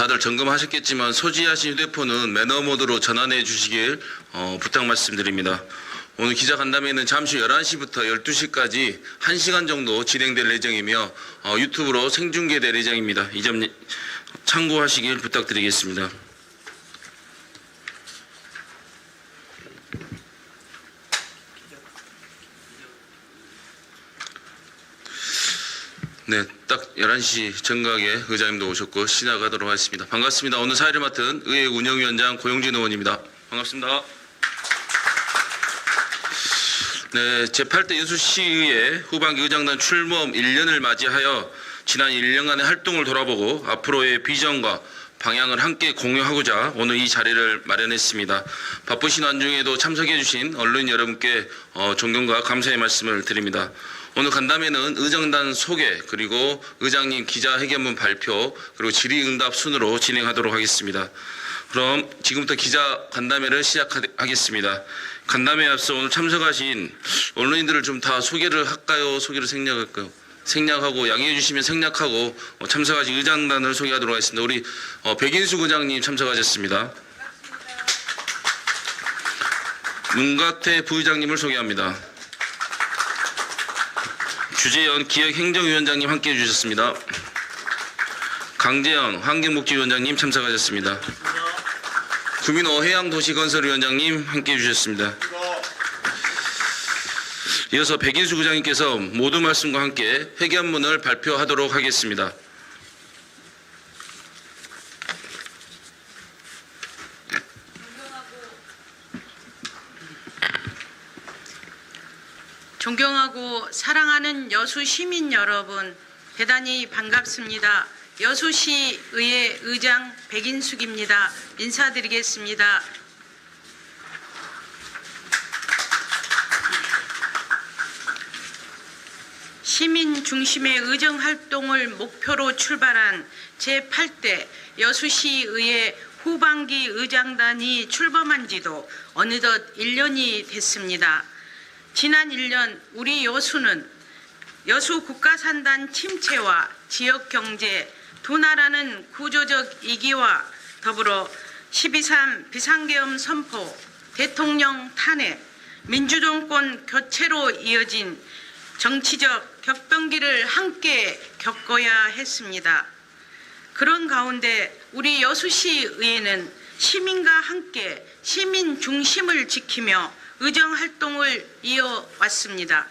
다들 점검하셨겠지만 소지하신 휴대폰은 매너 모드로 전환해 주시길 부탁 말씀드립니다. 오늘 기자간담회는 잠시 11시부터 12시까지 1시간 정도 진행될 예정이며 유튜브로 생중계될 예정입니다. 이 점 참고하시길 부탁드리겠습니다. 네, 딱 11시 정각에 의장님도 오셨고 시작하도록 하겠습니다. 반갑습니다. 오늘 사회를 맡은 의회 운영위원장 고용진 의원입니다. 반갑습니다. 네, 제8대 여수시의회 후반기 의장단 출범 1년을 맞이하여 지난 1년간의 활동을 돌아보고 앞으로의 비전과 방향을 함께 공유하고자 오늘 이 자리를 마련했습니다. 바쁘신 와중에도 참석해 주신 언론인 여러분께 존경과 감사의 말씀을 드립니다. 오늘 간담회는 의정단 소개 그리고 의장님 기자회견문 발표 그리고 질의응답 순으로 진행하도록 하겠습니다. 그럼 지금부터 기자 간담회를 시작하겠습니다. 간담회에 앞서 오늘 참석하신 언론인들을 좀 다 소개를 할까요? 소개를 생략할까요? 생략하고 양해해 주시면 생략하고 참석하신 의장단을 소개하도록 하겠습니다. 우리 백인숙 의장님 참석하셨습니다. 문가태 부의장님을 소개합니다. 주재현 기획행정위원장님 함께해 주셨습니다. 강재현 환경복지위원장님 참석하셨습니다. 구민호 해양도시건설위원장님 함께해 주셨습니다. 이어서 백인숙 의장님께서 모두 말씀과 함께 회견문을 발표하도록 하겠습니다. 존경하고 사랑하는 여수 시민 여러분, 대단히 반갑습니다. 여수시의회 의장 백인숙입니다. 인사드리겠습니다. 시민 중심의 의정 활동을 목표로 출발한 제8대 여수시의회 후반기 의장단이 출범한 지도 어느덧 1년이 됐습니다. 지난 1년 우리 여수는 여수 국가산단 침체와 지역경제, 두 나라는 구조적 위기와 더불어 12.3 비상계엄 선포, 대통령 탄핵, 민주정권 교체로 이어진 정치적 격변기를 함께 겪어야 했습니다. 그런 가운데 우리 여수시의회는 시민과 함께 시민 중심을 지키며 의정활동을 이어왔습니다.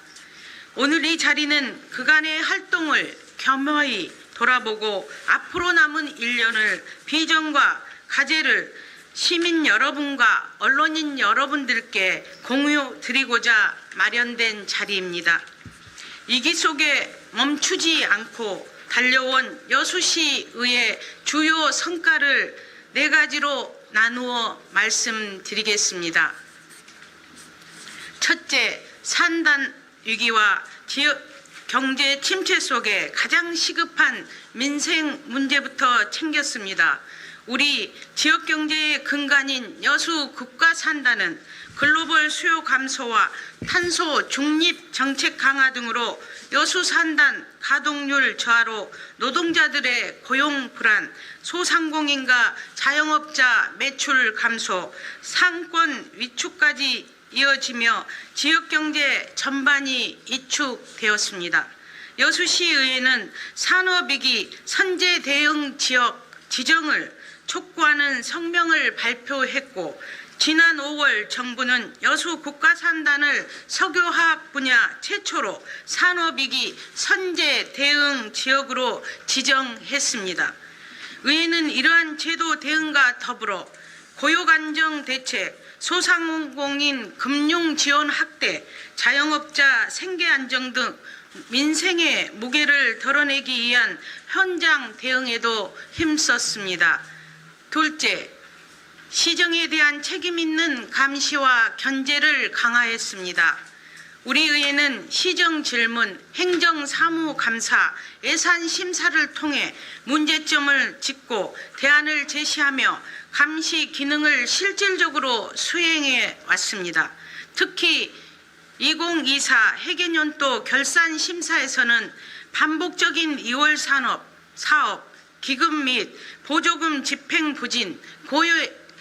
오늘 이 자리는 그간의 활동을 겸허히 돌아보고 앞으로 남은 1년을 비전과 과제를 시민 여러분과 언론인 여러분들께 공유 드리고자 마련된 자리입니다. 위기 속에 멈추지 않고 달려온 여수시의회 주요 성과를 4가지로 나누어 말씀드리겠습니다. 첫째, 산단 위기와 지역 경제 침체 속에 가장 시급한 민생 문제부터 챙겼습니다. 우리 지역 경제의 근간인 여수 국가산단은 글로벌 수요 감소와 탄소 중립 정책 강화 등으로 여수 산단 가동률 저하로 노동자들의 고용 불안, 소상공인과 자영업자 매출 감소, 상권 위축까지 이어지며 지역경제 전반이 위축되었습니다. 여수시의회는 산업위기 선제 대응 지역 지정을 촉구하는 성명을 발표했고 지난 5월 정부는 여수 국가산단을 석유화학 분야 최초로 산업위기 선제 대응 지역으로 지정했습니다. 의회는 이러한 제도 대응과 더불어 고용안정 대책, 소상공인 금융 지원 확대, 자영업자 생계 안정 등 민생의 무게를 덜어내기 위한 현장 대응에도 힘썼습니다. 둘째, 시정에 대한 책임 있는 감시와 견제를 강화했습니다. 우리 의회는 시정 질문, 행정사무감사, 예산 심사를 통해 문제점을 짚고 대안을 제시하며 감시 기능을 실질적으로 수행해 왔습니다. 특히 2024 회계연도 결산 심사에서는 반복적인 2월 사업, 기금 및 보조금 집행 부진, 고유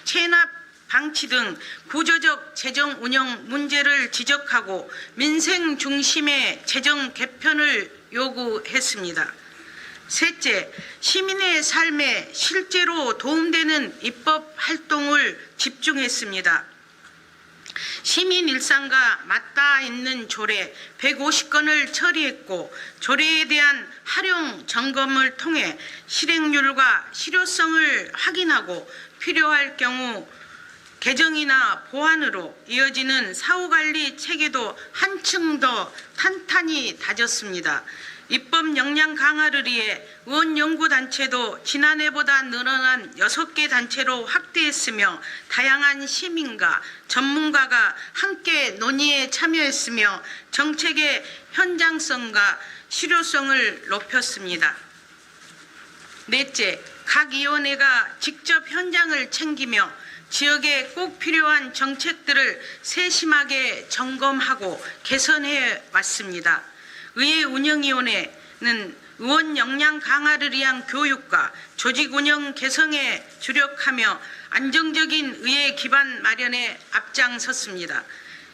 체납 방치 등 구조적 재정 운영 문제를 지적하고 민생 중심의 재정 개편을 요구했습니다. 셋째, 시민의 삶에 실제로 도움되는 입법 활동을 집중했습니다. 시민 일상과 맞닿아 있는 조례 150건을 처리했고 조례에 대한 활용 점검을 통해 실행률과 실효성을 확인하고 필요할 경우 개정이나 보완으로 이어지는 사후관리 체계도 한층 더 탄탄히 다졌습니다. 입법 역량 강화를 위해 의원연구단체도 지난해보다 늘어난 6개 단체로 확대했으며 다양한 시민과 전문가가 함께 논의에 참여했으며 정책의 현장성과 실효성을 높였습니다. 넷째, 각 위원회가 직접 현장을 챙기며 지역에 꼭 필요한 정책들을 세심하게 점검하고 개선해 왔습니다. 의회 운영위원회는 의원 역량 강화를 위한 교육과 조직 운영 개선에 주력하며 안정적인 의회 기반 마련에 앞장섰습니다.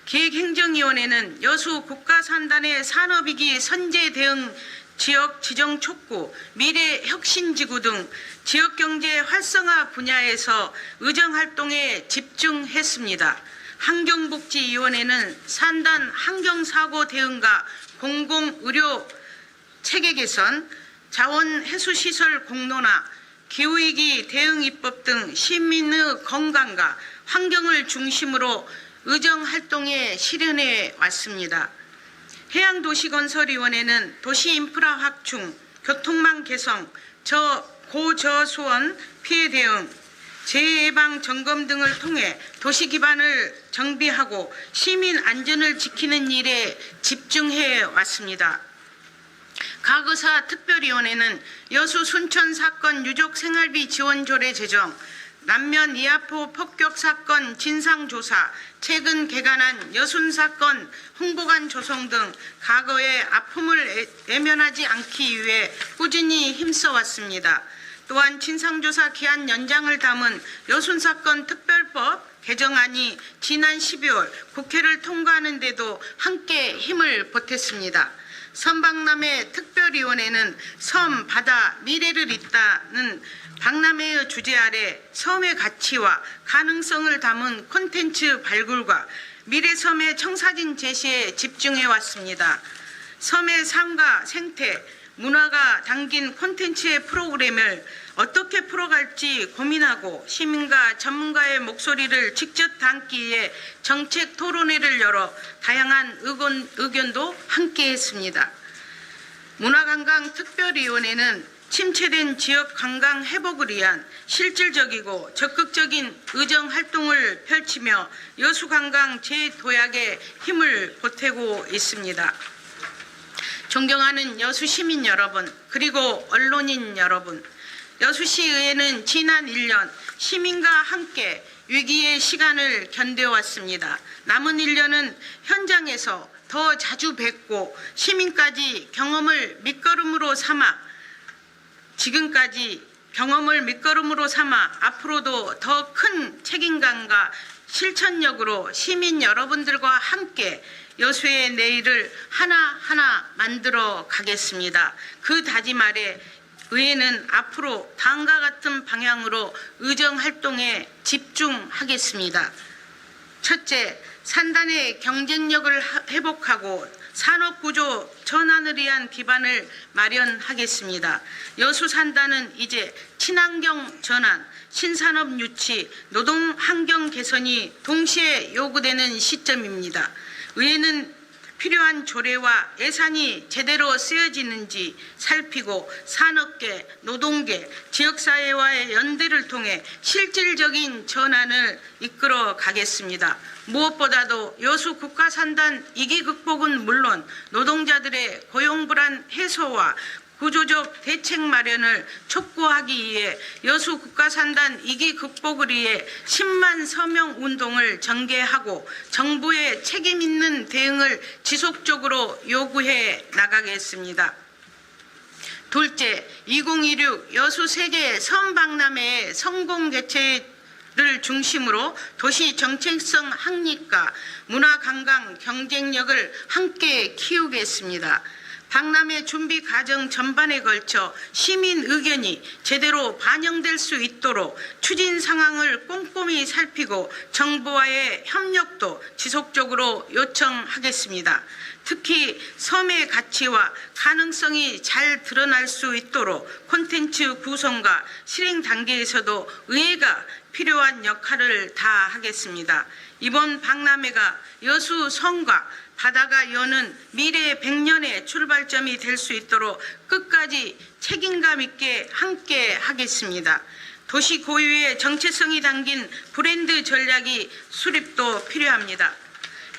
기획행정위원회는 여수 국가산단의 산업위기 선제 대응 지역 지정 촉구, 미래 혁신지구 등 지역경제 활성화 분야에서 의정활동에 집중했습니다. 환경복지위원회는 산단 환경사고 대응과 공공의료 체계 개선, 자원해수시설 공론화, 기후위기 대응 입법 등 시민의 건강과 환경을 중심으로 의정활동에 실현해 왔습니다. 해양도시건설위원회는 도시인프라 확충, 교통망 개선, 고저수원 피해 대응, 재해 예방 점검 등을 통해 도시 기반을 정비하고 시민 안전을 지키는 일에 집중해 왔습니다. 가거사 특별위원회는 여수 순천 사건 유족 생활비 지원 조례 제정, 남면 이하포 폭격 사건 진상조사, 최근 개간한 여순 사건 홍보관 조성 등 과거의 아픔을 외면하지 않기 위해 꾸준히 힘써왔습니다. 또한 진상조사 기한 연장을 담은 여순 사건 특별법 개정안이 지난 12월 국회를 통과하는 데도 함께 힘을 보탰습니다. 섬박람회 특별위원회는 섬, 바다, 미래를 잇다는 박람회의 주제 아래 섬의 가치와 가능성을 담은 콘텐츠 발굴과 미래섬의 청사진 제시에 집중해 왔습니다. 섬의 삶과 생태, 문화가 담긴 콘텐츠의 프로그램을 어떻게 풀어갈지 고민하고 시민과 전문가의 목소리를 직접 담기 위해 정책 토론회를 열어 다양한 의견도 함께 했습니다. 문화관광특별위원회는 침체된 지역 관광 회복을 위한 실질적이고 적극적인 의정 활동을 펼치며 여수관광 재도약에 힘을 보태고 있습니다. 존경하는 여수 시민 여러분, 그리고 언론인 여러분, 여수시의회는 지난 1년 시민과 함께 위기의 시간을 견뎌왔습니다. 남은 1년은 현장에서 더 자주 뵙고 시민까지 경험을 밑거름으로 삼아 앞으로도 더 큰 책임감과 실천력으로 시민 여러분들과 함께 여수의 내일을 하나하나 만들어 가겠습니다. 그 다짐 아래 의회는 앞으로 다음과 같은 방향으로 의정활동에 집중하겠습니다. 첫째, 산단의 경쟁력을 회복하고 산업구조 전환을 위한 기반을 마련하겠습니다. 여수 산단은 이제 친환경 전환, 신산업 유치, 노동환경 개선이 동시에 요구되는 시점입니다. 의회는 필요한 조례와 예산이 제대로 쓰여지는지 살피고 산업계, 노동계, 지역사회와의 연대를 통해 실질적인 전환을 이끌어 가겠습니다. 무엇보다도 여수 국가산단 위기 극복은 물론 노동자들의 고용불안 해소와 구조적 대책 마련을 촉구하기 위해 여수 국가산단 위기 극복을 위해 10만 서명 운동을 전개하고 정부의 책임 있는 대응을 지속적으로 요구해 나가겠습니다. 둘째, 2016 여수 세계 선박람회 성공 개최를 중심으로 도시 정체성 확립과 문화관광 경쟁력을 함께 키우겠습니다. 박람회 준비 과정 전반에 걸쳐 시민 의견이 제대로 반영될 수 있도록 추진 상황을 꼼꼼히 살피고 정부와의 협력도 지속적으로 요청하겠습니다. 특히 섬의 가치와 가능성이 잘 드러날 수 있도록 콘텐츠 구성과 실행 단계에서도 의회가 필요한 역할을 다하겠습니다. 이번 박람회가 여수 섬과 바다가 여는 미래 100년의 출발점이 될 수 있도록 끝까지 책임감 있게 함께 하겠습니다. 도시 고유의 정체성이 담긴 브랜드 전략이 수립도 필요합니다.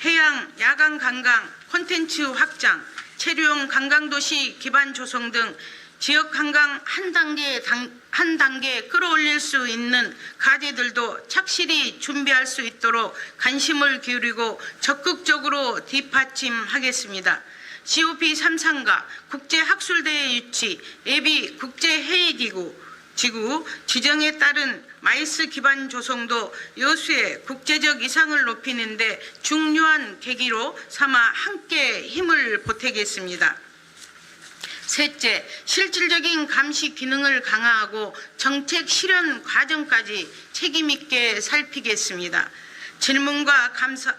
해양, 야간 관광, 콘텐츠 확장, 체류용 관광도시 기반 조성 등 지역 관광 한 단계 끌어올릴 수 있는 과제들도 착실히 준비할 수 있도록 관심을 기울이고 적극적으로 뒷받침하겠습니다. COP33과 국제학술대회 유치, 예비 국제회의기구, 지구 지정에 따른 마이스 기반 조성도 여수의 국제적 이상을 높이는 데 중요한 계기로 삼아 함께 힘을 보태겠습니다. 셋째, 실질적인 감시 기능을 강화하고 정책 실현 과정까지 책임 있게 살피겠습니다. 질문과 감사,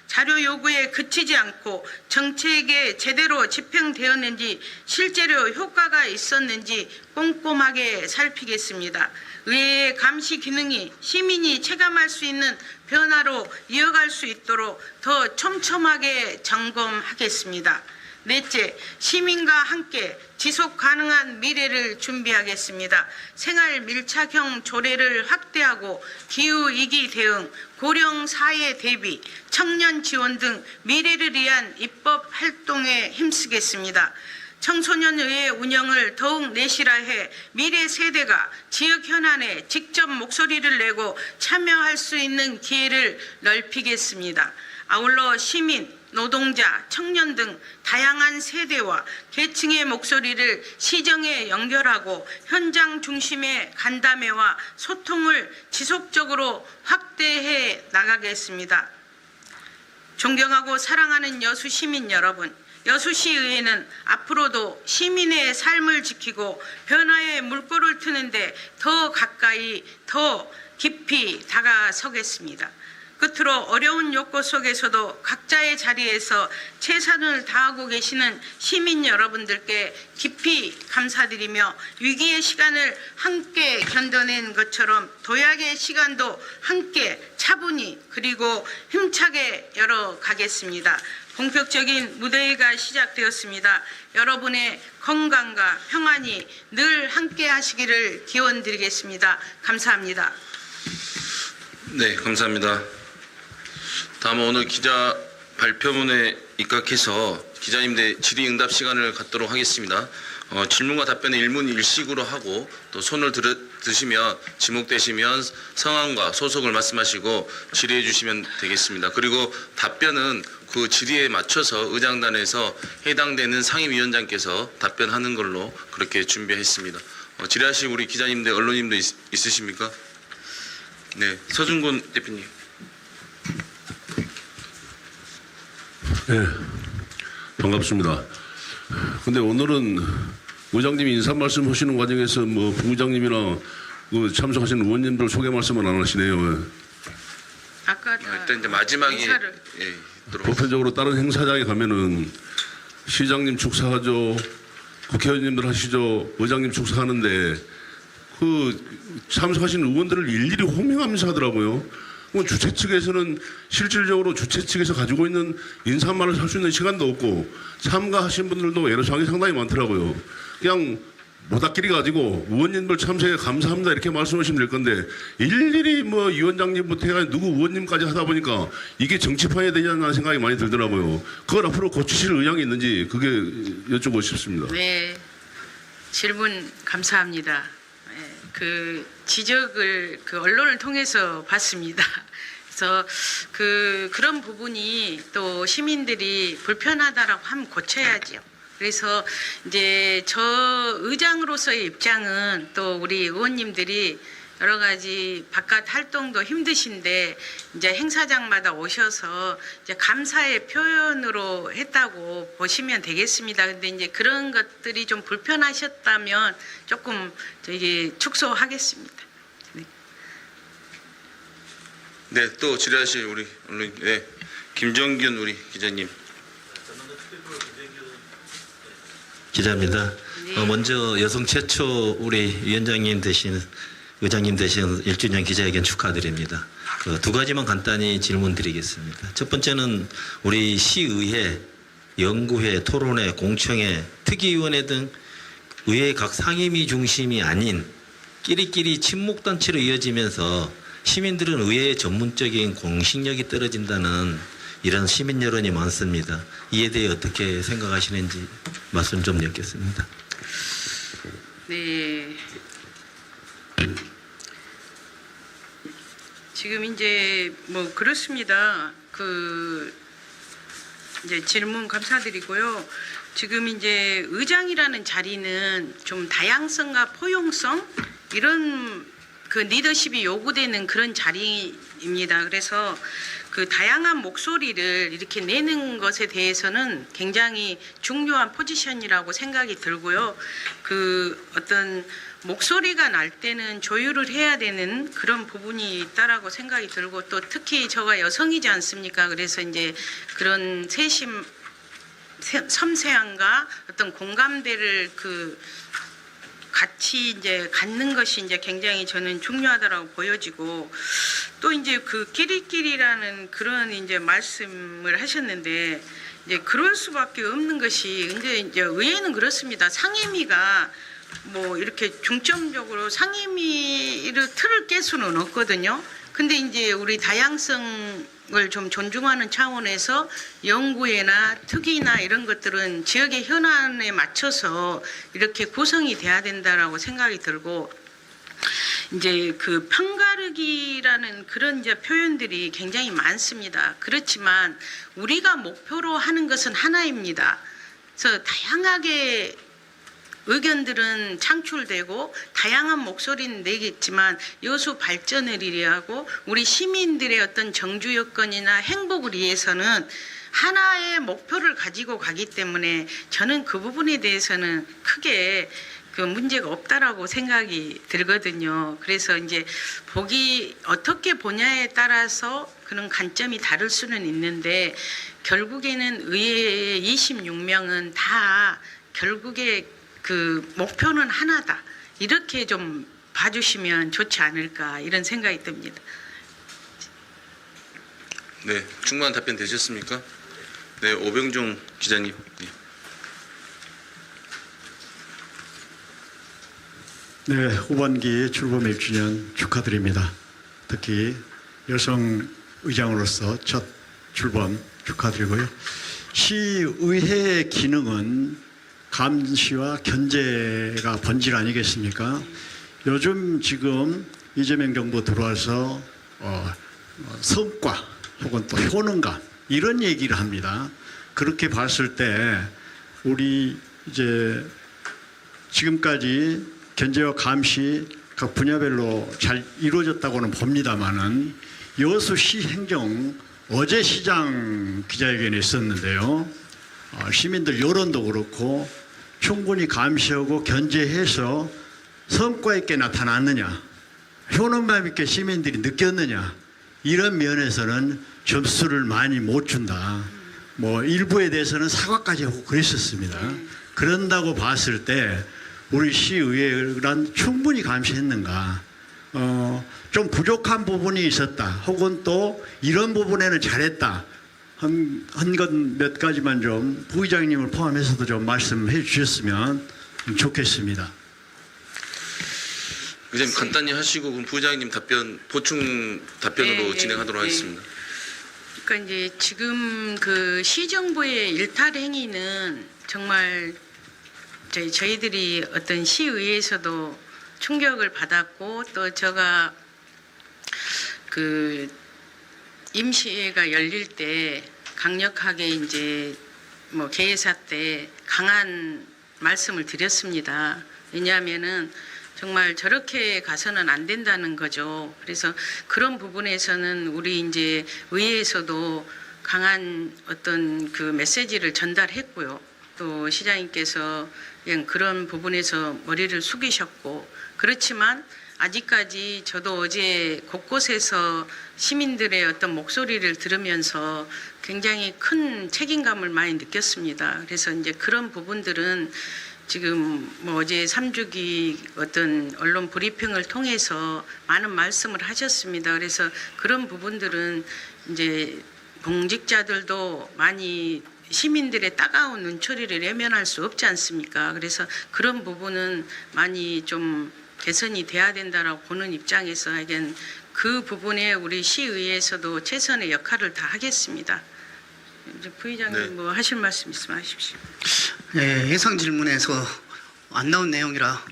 자료 요구에 그치지 않고 정책에 제대로 집행되었는지 실제로 효과가 있었는지 꼼꼼하게 살피겠습니다. 의회의 감시 기능이 시민이 체감할 수 있는 변화로 이어갈 수 있도록 더 촘촘하게 점검하겠습니다. 넷째, 시민과 함께 지속 가능한 미래를 준비하겠습니다. 생활 밀착형 조례를 확대하고 기후위기 대응, 고령 사회 대비, 청년 지원 등 미래를 위한 입법 활동에 힘쓰겠습니다. 청소년의회 운영을 더욱 내실화해 미래 세대가 지역 현안에 직접 목소리를 내고 참여할 수 있는 기회를 넓히겠습니다. 아울러 시민, 노동자, 청년 등 다양한 세대와 계층의 목소리를 시정에 연결하고 현장 중심의 간담회와 소통을 지속적으로 확대해 나가겠습니다. 존경하고 사랑하는 여수 시민 여러분, 여수시의회는 앞으로도 시민의 삶을 지키고 변화의 물꼬를 트는데 더 가까이, 더 깊이 다가서겠습니다. 끝으로 어려운 요건 속에서도 각자의 자리에서 최선을 다하고 계시는 시민 여러분들께 깊이 감사드리며 위기의 시간을 함께 견뎌낸 것처럼 도약의 시간도 함께 차분히 그리고 힘차게 열어가겠습니다. 본격적인 무대회가 시작되었습니다. 여러분의 건강과 평안이 늘 함께 하시기를 기원드리겠습니다. 감사합니다. 네, 감사합니다. 다음은 오늘 기자 발표문에 입각해서 기자님들 질의응답 시간을 갖도록 하겠습니다. 질문과 답변은 일문일식으로 하고 또 손을 드시면 지목되시면 성함과 소속을 말씀하시고 질의해 주시면 되겠습니다. 그리고 답변은 그 질의에 맞춰서 의장단에서 해당되는 상임위원장께서 답변하는 걸로 그렇게 준비했습니다. 질의하실 우리 기자님들, 언론님들 있으십니까? 네, 서준곤 대표님. 네, 반갑습니다. 근데 오늘은 의장님이 인사 말씀 하시는 과정에서 뭐 부의장님이나 그 참석하시는 의원님들 소개 말씀은 안 하시네요. 아까 일단 이제 마지막에 인사를. 보편적으로 다른 행사장에 가면은 시장님 축사하죠, 국회의원님들 하시죠, 의장님 축사하는데 그 참석하시는 의원들을 일일이 호명하면서 하더라고요. 주최 측에서는 실질적으로 주최 측에서 가지고 있는 인사말을 할 수 있는 시간도 없고 참가하신 분들도 애로사항이 상당히 많더라고요. 그냥 모닥끼리 가지고 의원님들 참석에 감사합니다 이렇게 말씀하시면 될 건데 일일이 뭐 위원장님부터 해가지고 누구 의원님까지 하다 보니까 이게 정치판이 되냐는 생각이 많이 들더라고요. 그걸 앞으로 고치실 의향이 있는지 그게 여쭤보고 싶습니다. 네, 질문 감사합니다. 그 지적을 그 언론을 통해서 봤습니다. 그래서 그런 부분이 또 시민들이 불편하다라고 하면 고쳐야죠. 그래서 이제 저 의장으로서의 입장은 또 우리 의원님들이 여러 가지 바깥 활동도 힘드신데 이제 행사장마다 오셔서 이제 감사의 표현으로 했다고 보시면 되겠습니다. 근데 이제 그런 것들이 좀 불편하셨다면 조금 저기 축소하겠습니다. 네, 또 질의하실 우리 언론, 네, 김정균 우리 기자님. 기자입니다. 먼저 여성 최초 우리 위원장님 대신 의장님 대신 1주년 기자회견 축하드립니다. 두 가지만 간단히 질문드리겠습니다. 첫 번째는 우리 시의회, 연구회, 토론회, 공청회, 특위위원회 등 의회 각 상임위 중심이 아닌 끼리끼리 친목단체로 이어지면서 시민들은 의회의 전문적인 공식력이 떨어진다는 이런 시민 여론이 많습니다. 이에 대해 어떻게 생각하시는지 말씀 좀 여쭙습니다. 네. 지금 이제 뭐 그렇습니다. 이제 질문 감사드리고요. 지금 이제 의장이라는 자리는 좀 다양성과 포용성 이런 그 리더십이 요구되는 그런 자리입니다. 그래서 그 다양한 목소리를 이렇게 내는 것에 대해서는 굉장히 중요한 포지션이라고 생각이 들고요. 그 어떤 목소리가 날 때는 조율을 해야 되는 그런 부분이 있다라고 생각이 들고 또 특히 저가 여성이지 않습니까? 그래서 이제 그런 섬세함과 어떤 공감대를 같이 이제 갖는 것이 이제 굉장히 저는 중요하다라고 보여지고 또 이제 그 끼리끼리라는 그런 이제 말씀을 하셨는데 이제 그럴 수밖에 없는 것이 이제 의회는 그렇습니다. 상임위가 뭐 이렇게 중점적으로 상임위를 틀을 깰 수는 없거든요. 근데 이제 우리 다양성을 좀 존중하는 차원에서 연구회나 특위나 이런 것들은 지역의 현안에 맞춰서 이렇게 구성이 돼야 된다라고 생각이 들고 이제 그 편가르기라는 그런 이제 표현들이 굉장히 많습니다. 그렇지만 우리가 목표로 하는 것은 하나입니다. 그래서 다양하게 의견들은 창출되고 다양한 목소리는 내겠지만 여수 발전을 위하고 우리 시민들의 어떤 정주 여건이나 행복을 위해서는 하나의 목표를 가지고 가기 때문에 저는 그 부분에 대해서는 크게 그 문제가 없다라고 생각이 들거든요. 그래서 이제 보기 어떻게 보냐에 따라서 그런 관점이 다를 수는 있는데 결국에는 의회 26명은 다 결국에 그 목표는 하나다. 이렇게 좀 봐주시면 좋지 않을까 이런 생각이 듭니다. 네, 충분한 답변 되셨습니까? 네, 오병종 기자님. 네. 네, 후반기 출범 1주년 축하드립니다. 특히 여성 의장으로서 첫 출범 축하드리고요. 시의회의 기능은 감시와 견제가 본질 아니겠습니까? 요즘 지금 이재명 정부 들어와서 성과 혹은 또 효능감 이런 얘기를 합니다. 그렇게 봤을 때 우리 이제 지금까지 견제와 감시 각 분야별로 잘 이루어졌다고는 봅니다만은 여수시 행정 어제 시장 기자회견에 있었는데요. 시민들 여론도 그렇고 충분히 감시하고 견제해서 성과 있게 나타났느냐, 효능감 있게 시민들이 느꼈느냐 이런 면에서는 점수를 많이 못 준다. 뭐 일부에 대해서는 사과까지 하고 그랬었습니다. 그런다고 봤을 때 우리 시의회란 충분히 감시했는가? 좀 부족한 부분이 있었다. 혹은 또 이런 부분에는 잘했다. 한 것 몇 가지만 좀 부의장님을 포함해서도 좀 말씀해 주셨으면 좋겠습니다. 의장님 간단히 하시고 그럼 부의장님 보충 답변으로 네, 진행하도록 네. 하겠습니다. 그러니까 이제 지금 그 시정부의 일탈 행위는 정말 저희들이 어떤 시의회에서도 충격을 받았고 또 제가 그 임시회가 열릴 때 강력하게 이제 뭐 개회사 때 강한 말씀을 드렸습니다. 왜냐하면은 정말 저렇게 가서는 안 된다는 거죠. 그래서 그런 부분에서는 우리 이제 의회에서도 강한 어떤 그 메시지를 전달했고요. 또 시장님께서 그냥 그런 부분에서 머리를 숙이셨고, 그렇지만 아직까지 저도 어제 곳곳에서 시민들의 어떤 목소리를 들으면서 굉장히 큰 책임감을 많이 느꼈습니다. 그래서 이제 그런 부분들은 지금 뭐 어제 3주기 어떤 언론 브리핑을 통해서 많은 말씀을 하셨습니다. 그래서 그런 부분들은 이제 공직자들도 많이 시민들의 따가운 눈초리를 외면할 수 없지 않습니까? 그래서 그런 부분은 많이 좀 개선이 돼야 된다라고 보는 입장에서 하여간 그 부분에 우리 시의회에서도 최선의 역할을 다 하겠습니다. 이제 부의장님 네. 뭐 하실 말씀 있으면 하십시오. 네, 해상 질문에서 안 나온 내용이라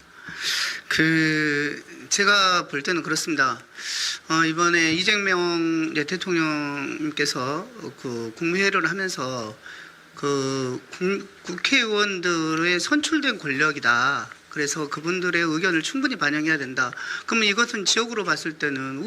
제가 볼 때는 그렇습니다. 이번에 이재명 대통령님께서 그 국무회의를 하면서 국회의원들의 선출된 권력이다. 그래서 그분들의 의견을 충분히 반영해야 된다. 그러면 이것은 지역으로 봤을 때는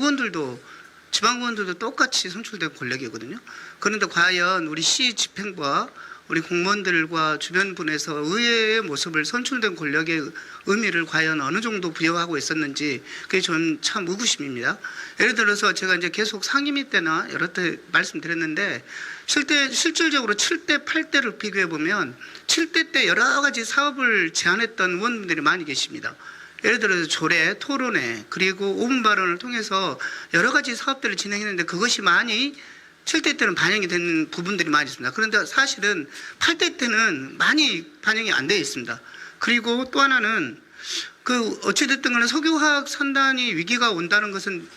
지방의원들도 똑같이 선출된 권력이거든요. 그런데 과연 우리 시 집행부와 우리 공무원들과 주변 분에서 의회의 모습을 선출된 권력의 의미를 과연 어느 정도 부여하고 있었는지 그게 저는 참 의구심입니다. 예를 들어서 제가 이제 계속 상임위 때나 여러 때 말씀드렸는데 실질적으로 7대 8대를 비교해 보면 7대 때 여러 가지 사업을 제안했던 의원분들이 많이 계십니다. 예를 들어서 조례, 토론회, 그리고 5분 발언을 통해서 여러 가지 사업들을 진행했는데 그것이 많이 7대 때는 반영이 된 부분들이 많이 있습니다. 그런데 사실은 8대 때는 많이 반영이 안 되어 있습니다. 그리고 또 하나는 어찌됐든 간에 석유화학 산단이 위기가 온다는 것은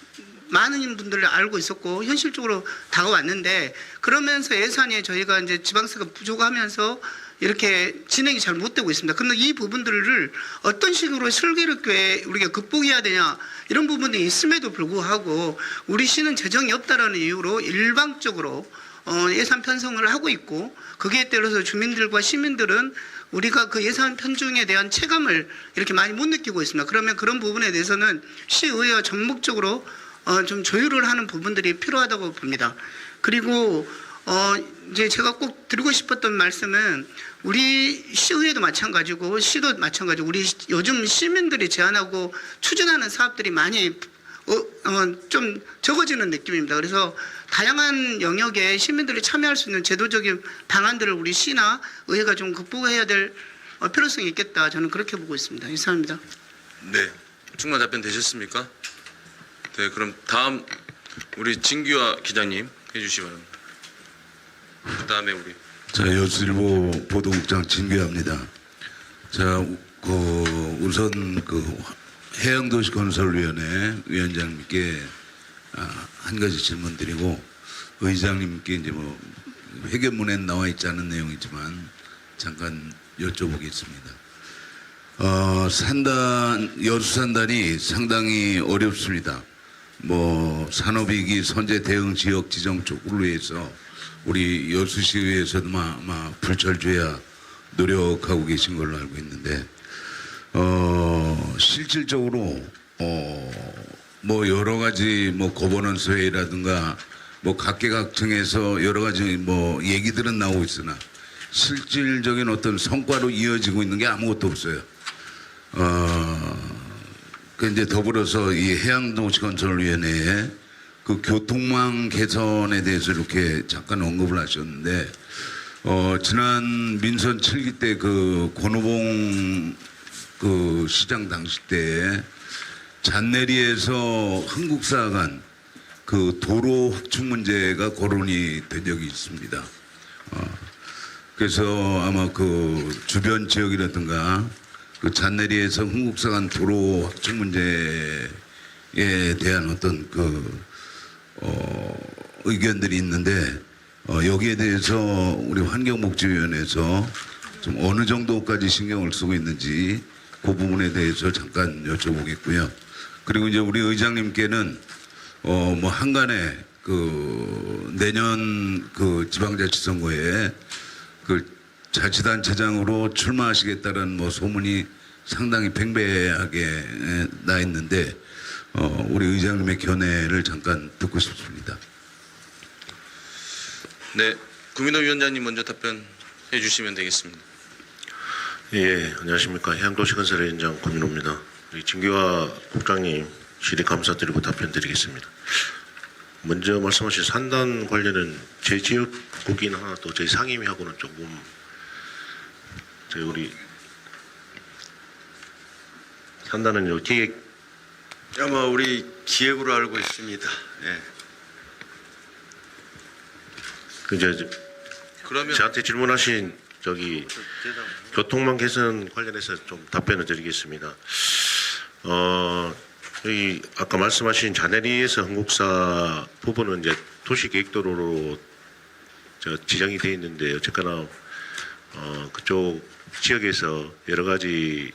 많은 분들이 알고 있었고 현실적으로 다가왔는데 그러면서 예산이 저희가 이제 지방세가 부족하면서 이렇게 진행이 잘 못 되고 있습니다. 그런데 이 부분들을 어떤 식으로 슬기롭게 우리가 극복해야 되냐 이런 부분이 있음에도 불구하고 우리 시는 재정이 없다라는 이유로 일방적으로 예산 편성을 하고 있고 거기에 따라서 주민들과 시민들은 우리가 그 예산 편중에 대한 체감을 이렇게 많이 못 느끼고 있습니다. 그러면 그런 부분에 대해서는 시의회가 전목적으로 좀 조율을 하는 부분들이 필요하다고 봅니다. 그리고 이제 제가 꼭 드리고 싶었던 말씀은 우리 시의회도 마찬가지고 시도 마찬가지고 우리 요즘 시민들이 제안하고 추진하는 사업들이 많이 좀 적어지는 느낌입니다. 그래서 다양한 영역에 시민들이 참여할 수 있는 제도적인 방안들을 우리 시나 의회가 좀 극복해야 될 필요성이 있겠다. 저는 그렇게 보고 있습니다. 이상입니다. 네, 충분한 답변 되셨습니까? 네, 그럼 다음 우리 진규화 기자님 해주시기 바랍니다. 그 다음에 우리 자, 여수일보 보도국장 진규합니다. 자, 우선 해양도시건설위원회 위원장님께 한 가지 질문드리고 의장님께 이제 회견문에 나와 있지 않은 내용이지만 잠깐 여쭤보겠습니다. 여수산단이 상당히 어렵습니다. 산업위기 선제 대응 지역 지정 쪽으로 해서 우리 여수시의회에서도 불철주야 노력하고 계신 걸로 알고 있는데 실질적으로 여러 가지 거버넌스 회의라든가 각계각층에서 여러 가지 얘기들은 나오고 있으나 실질적인 어떤 성과로 이어지고 있는 게 아무것도 없어요. 이제 더불어서 이 해양도시건설위원회에 그 교통망 개선에 대해서 이렇게 잠깐 언급을 하셨는데 지난 민선 7기 때 권오봉 시장 당시 때 잔내리에서 흥국사 간 도로 확충 문제가 거론이 된 적이 있습니다. 그래서 아마 주변 지역이라든가 잔내리에서 흥국사 간 도로 확충 문제에 대한 어떤 의견들이 있는데 여기에 대해서 우리 환경복지위원회에서 좀 어느 정도까지 신경을 쓰고 있는지 그 부분에 대해서 잠깐 여쭤보겠고요. 그리고 이제 우리 의장님께는 한간에 내년 지방자치선거에 자치단체장으로 출마하시겠다는 뭐 소문이 상당히 팽배하게 나 있는데 우리 의장님의 견해를 잠깐 듣고 싶습니다. 네, 구민호 위원장님 먼저 답변해 주시면 되겠습니다. 예, 안녕하십니까. 해양도시건설위원장 권민호입니다. 우리 진기화 국장님 질의 감사드리고 답변드리겠습니다. 먼저 말씀하신 산단 관련은 제 지역국인 하나 또 저희 상임위하고는 조금 저희 우리 산단은 요 기획 아마 우리 기획으로 알고 있습니다. 예. 이제 그러면 저한테 질문하신 저기 교통망 개선 관련해서 좀 답변을 드리겠습니다. 여기 아까 말씀하신 자네리에서 흥국사 부분은 이제 도시계획도로로 지정이 되어 있는데 어쨌거나 그쪽 지역에서 여러 가지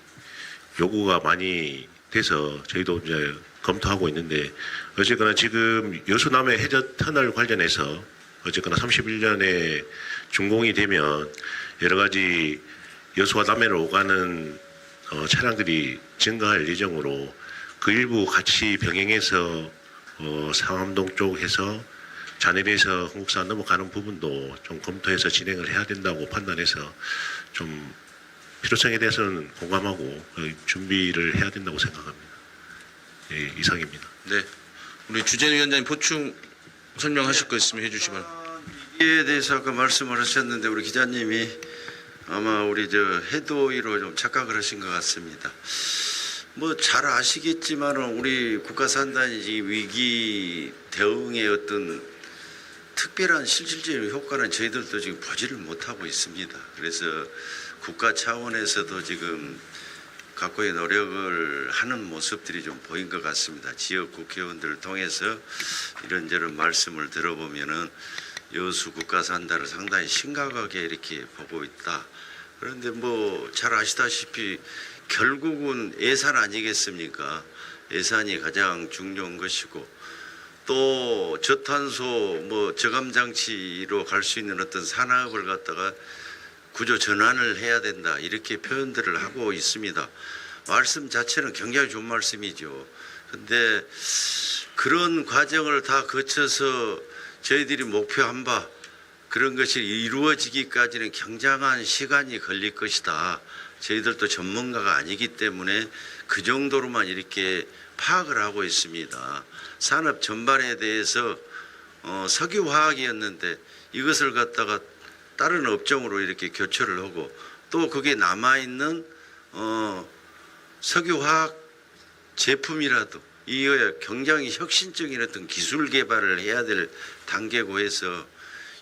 요구가 많이 돼서 저희도 이제 검토하고 있는데 어쨌거나 지금 여수남해 해저 터널 관련해서 어쨌거나 31년에 준공이 되면 여러 가지 여수와 남해로 오가는 차량들이 증가할 예정으로 그 일부 같이 병행해서 상암동 쪽에서 자내리에서 흥국산 넘어가는 부분도 좀 검토해서 진행을 해야 된다고 판단해서 좀 필요성에 대해서는 공감하고 준비를 해야 된다고 생각합니다. 예, 이상입니다. 네, 우리 주재현 위원장님 보충 설명하실 거 있으면 해주시면. 이에 대해서 아까 말씀을 하셨는데 우리 기자님이 아마 우리 해도위로 좀 착각을 하신 것 같습니다. 뭐 잘 아시겠지만은 우리 국가산단이 위기 대응의 어떤 특별한 실질적인 효과는 저희들도 지금 보지를 못하고 있습니다. 그래서 국가 차원에서도 지금 각고의 노력을 하는 모습들이 좀 보인 것 같습니다. 지역 국회의원들을 통해서 이런저런 말씀을 들어보면은 여수 국가산단을 상당히 심각하게 이렇게 보고 있다. 그런데 뭐 잘 아시다시피 결국은 예산 아니겠습니까? 예산이 가장 중요한 것이고 또 저탄소 뭐 저감 장치로 갈 수 있는 어떤 산업을 갖다가 구조 전환을 해야 된다 이렇게 표현들을 하고 있습니다. 말씀 자체는 굉장히 좋은 말씀이죠. 그런데 그런 과정을 다 거쳐서 저희들이 목표한 바 그런 것이 이루어지기까지는 굉장한 시간이 걸릴 것이다. 저희들도 전문가가 아니기 때문에 그 정도로만 이렇게 파악을 하고 있습니다. 산업 전반에 대해서 석유화학이었는데 이것을 갖다가 다른 업종으로 이렇게 교체를 하고 또 그게 남아있는 석유화학 제품이라도 이거에 굉장히 혁신적인 어떤 기술 개발을 해야 될 단계고 해서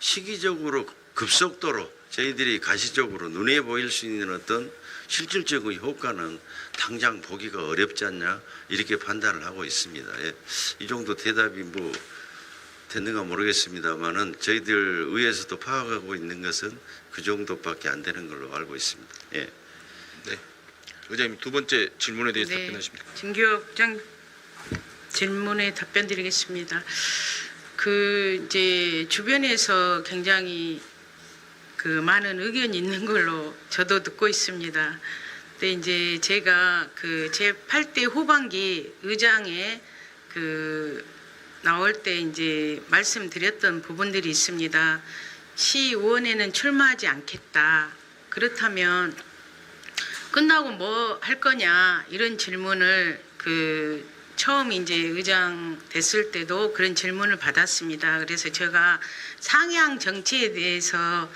시기적으로 급속도로 저희들이 가시적으로 눈에 보일 수 있는 어떤 실질적인 효과는 당장 보기가 어렵지 않냐 이렇게 판단을 하고 있습니다. 예. 이 정도 대답이 뭐 됐는가 모르겠습니다만은 저희들 의회에서도 파악하고 있는 것은 그 정도밖에 안 되는 걸로 알고 있습니다. 예. 네, 의장님 두 번째 질문에 대해서 네, 답변하십니까? 진기화 국장 질문에 답변드리겠습니다. 그 이제 주변에서 굉장히 그 많은 의견이 있는 걸로 저도 듣고 있습니다. 근데 이제 제가 그 제8대 후반기 의장에 그 나올 때 이제 말씀드렸던 부분들이 있습니다. 시의원에는 출마하지 않겠다. 그렇다면 끝나고 뭐 할 거냐 이런 질문을 그 처음 이제 의장 됐을 때도 그런 질문을 받았습니다. 그래서 제가 상향 정치에 대해서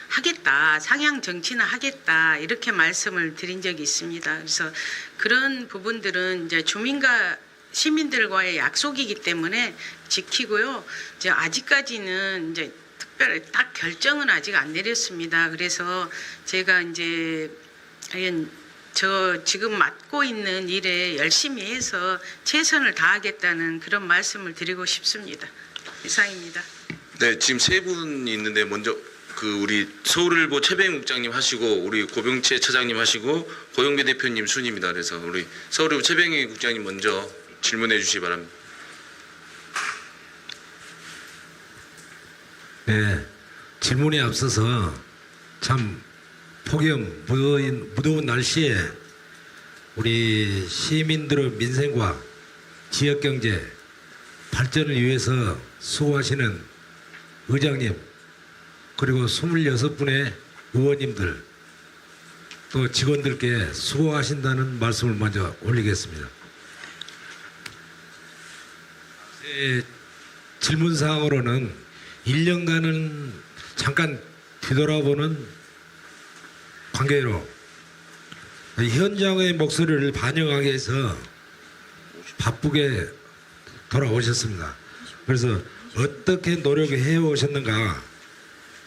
하겠다, 상향 정치는 하겠다 이렇게 말씀을 드린 적이 있습니다. 그래서 그런 부분들은 이제 주민과 시민들과의 약속이기 때문에 지키고요. 이제 아직까지는 이제 특별히 딱 결정은 아직 안 내렸습니다. 그래서 제가 이제 저 지금 맡고 있는 일에 열심히 해서 최선을 다하겠다는 그런 말씀을 드리고 싶습니다. 이상입니다. 네, 지금 세 분이 있는데 먼저 그 우리 서울일보 최병희 국장님 하시고 우리 고병채 차장님 하시고 고영배 대표님 순입니다. 그래서 우리 서울일보 최병희 국장님 먼저 질문해 주시기 바랍니다. 네, 질문에 앞서서 참 폭염, 무더운 날씨에 우리 시민들의 민생과 지역경제 발전을 위해서 수고하시는 의장님, 그리고 26분의 의원님들, 또 직원들께 수고하신다는 말씀을 먼저 올리겠습니다. 질문사항으로는 1년간은 잠깐 뒤돌아보는 관계로 현장의 목소리를 반영하기 위해서 바쁘게 돌아오셨습니다. 그래서 어떻게 노력해 오셨는가,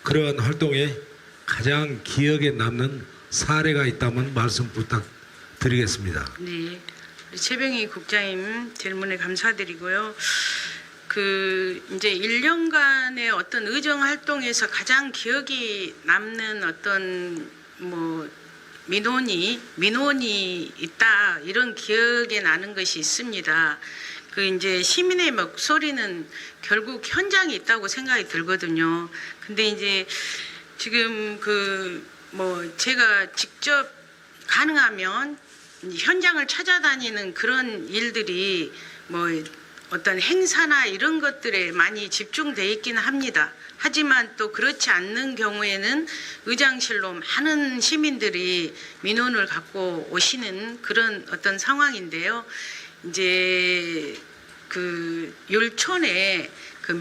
그러한 활동에 가장 기억에 남는 사례가 있다면 말씀 부탁드리겠습니다. 네, 우리 최병희 국장님 질문에 감사드리고요. 이제 1년간의 어떤 의정 활동에서 가장 기억이 남는 어떤 민원이 있다, 이런 기억에 나는 것이 있습니다. 이제 시민의 목소리는 결국 현장에 있다고 생각이 들거든요. 근데 이제 지금 제가 직접 가능하면 현장을 찾아다니는 그런 일들이 어떤 행사나 이런 것들에 많이 집중돼 있기는 합니다. 하지만 또 그렇지 않는 경우에는 의장실로 많은 시민들이 민원을 갖고 오시는 그런 어떤 상황인데요. 이제 율촌에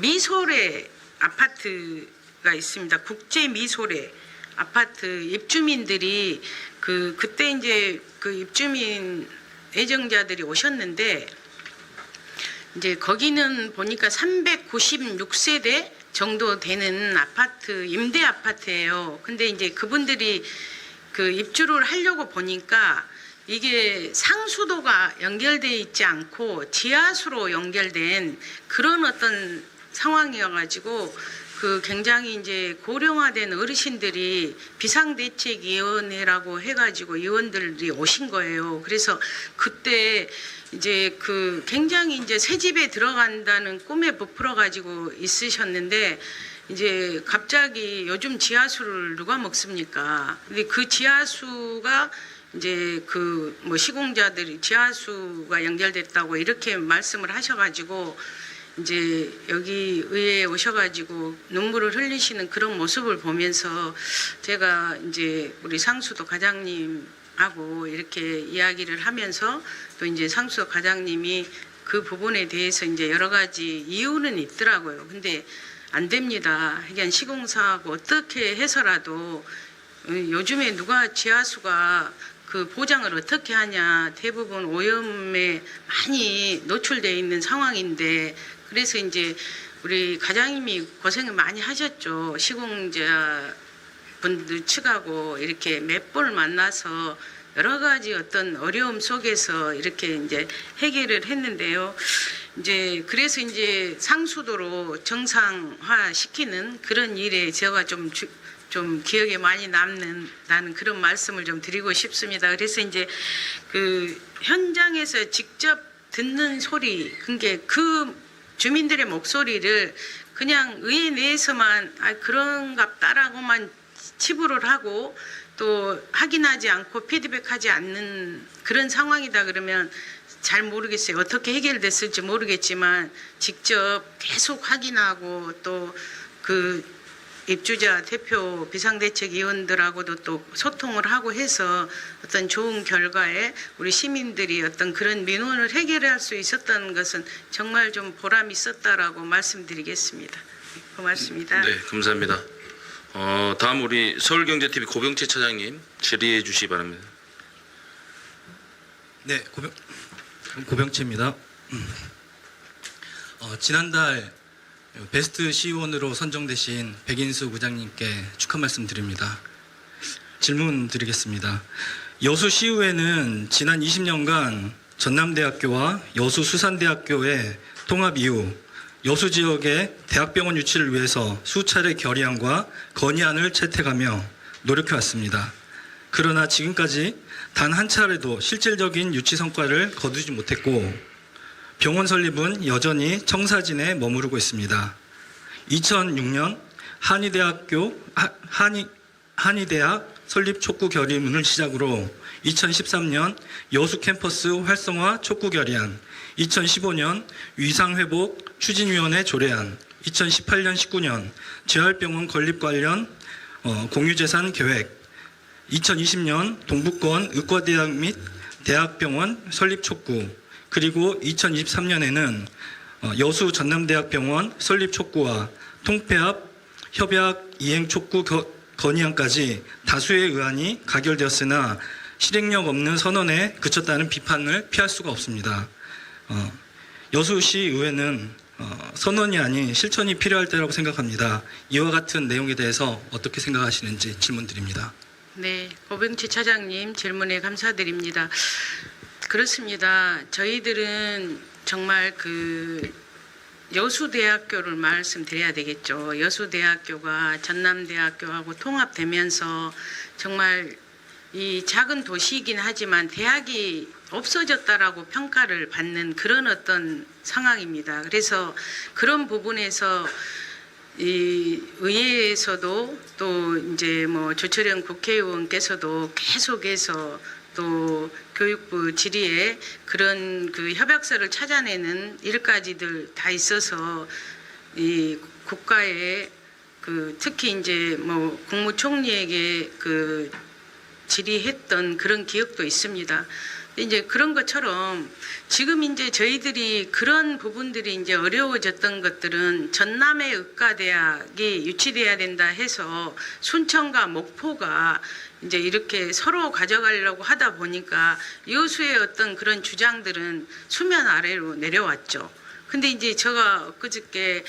미소래 아파트가 있습니다. 국제 미소래 아파트 입주민들이 그때 이제 입주민 애정자들이 오셨는데, 이제 거기는 보니까 396세대 정도 되는 아파트, 임대 아파트예요. 근데 이제 그분들이 입주를 하려고 보니까 이게 상수도가 연결되어 있지 않고 지하수로 연결된 그런 어떤 상황이어가지고 굉장히 이제 고령화된 어르신들이 비상대책위원회라고 해가지고 의원들이 오신 거예요. 그래서 그때 이제 굉장히 이제 새 집에 들어간다는 꿈에 부풀어 가지고 있으셨는데, 이제 갑자기 요즘 지하수를 누가 먹습니까? 근데 그 지하수가 이제 시공자들이 지하수가 연결됐다고 이렇게 말씀을 하셔가지고, 이제 여기 의회에 오셔가지고 눈물을 흘리시는 그런 모습을 보면서 제가 이제 우리 상수도 과장님하고 이렇게 이야기를 하면서, 또 이제 상수도 과장님이 그 부분에 대해서 이제 여러 가지 이유는 있더라고요. 근데 안 됩니다. 그냥 시공사하고 어떻게 해서라도 요즘에 누가 지하수가 보장을 어떻게 하냐, 대부분 오염에 많이 노출되어 있는 상황인데, 그래서 이제 우리 과장님이 고생을 많이 하셨죠. 시공자 분들 측하고 이렇게 몇 번을 만나서 여러 가지 어떤 어려움 속에서 이렇게 이제 해결을 했는데요. 이제 그래서 이제 상수도로 정상화 시키는 그런 일에 제가 좀 기억에 많이 남는 그런 말씀을 좀 드리고 싶습니다. 그래서 이제 현장에서 직접 듣는 소리, 그게 주민들의 목소리를 그냥 의회 내에서만 그런갑다라고만 치부를 하고 또 확인하지 않고 피드백하지 않는 그런 상황이다 그러면 잘 모르겠어요. 어떻게 해결됐을지 모르겠지만 직접 계속 확인하고 또 입주자 대표 비상대책위원들하고도 또 소통을 하고 해서 어떤 좋은 결과에 우리 시민들이 어떤 그런 민원을 해결할 수 있었다는 것은 정말 좀 보람이 있었다라고 말씀드리겠습니다. 고맙습니다. 네, 감사합니다. 다음 우리 서울경제TV 고병채 차장님 질의해 주시기 바랍니다. 네, 고병채입니다. 지난달 베스트 시의원으로 선정되신 백인수 부장님께 축하 말씀드립니다. 질문 드리겠습니다. 여수시의회는 지난 20년간 전남대학교와 여수수산대학교의 통합 이후 여수 지역의 대학병원 유치를 위해서 수차례 결의안과 건의안을 채택하며 노력해왔습니다. 그러나 지금까지 단 한 차례도 실질적인 유치 성과를 거두지 못했고 병원 설립은 여전히 청사진에 머무르고 있습니다. 2006년 한의대학 설립 촉구 결의문을 시작으로 2013년 여수 캠퍼스 활성화 촉구 결의안, 2015년 위상회복 추진위원회 조례안, 2018년 19년 재활병원 건립 관련 공유재산 계획, 2020년 동북권 의과대학 및 대학병원 설립 촉구, 그리고 2023년에는 여수 전남대학병원 설립 촉구와 통폐합 협약 이행 촉구 건의안까지 다수의 의안이 가결되었으나 실행력 없는 선언에 그쳤다는 비판을 피할 수가 없습니다. 여수시 의회는 선언이 아닌 실천이 필요할 때라고 생각합니다. 이와 같은 내용에 대해서 어떻게 생각하시는지 질문드립니다. 네, 고병치 차장님 질문에 감사드립니다. 그렇습니다. 저희들은 정말 여수대학교를 말씀드려야 되겠죠. 여수대학교가 전남대학교하고 통합되면서 정말 이 작은 도시이긴 하지만 대학이 없어졌다라고 평가를 받는 그런 어떤 상황입니다. 그래서 그런 부분에서 이 의회에서도 또 이제 뭐 조철현 국회의원께서도 계속해서 또 교육부 질의에 그런 협약서를 찾아내는 일까지들 다 있어서 이 국가에 특히 이제 뭐 국무총리에게 질의했던 그런 기억도 있습니다. 이제 그런 것처럼 지금 이제 저희들이 그런 부분들이 이제 어려워졌던 것들은 전남의 의과대학이 유치돼야 된다 해서 순천과 목포가 이제 이렇게 서로 가져가려고 하다 보니까 여수의 어떤 그런 주장들은 수면 아래로 내려왔죠. 근데 이제 제가 엊그저께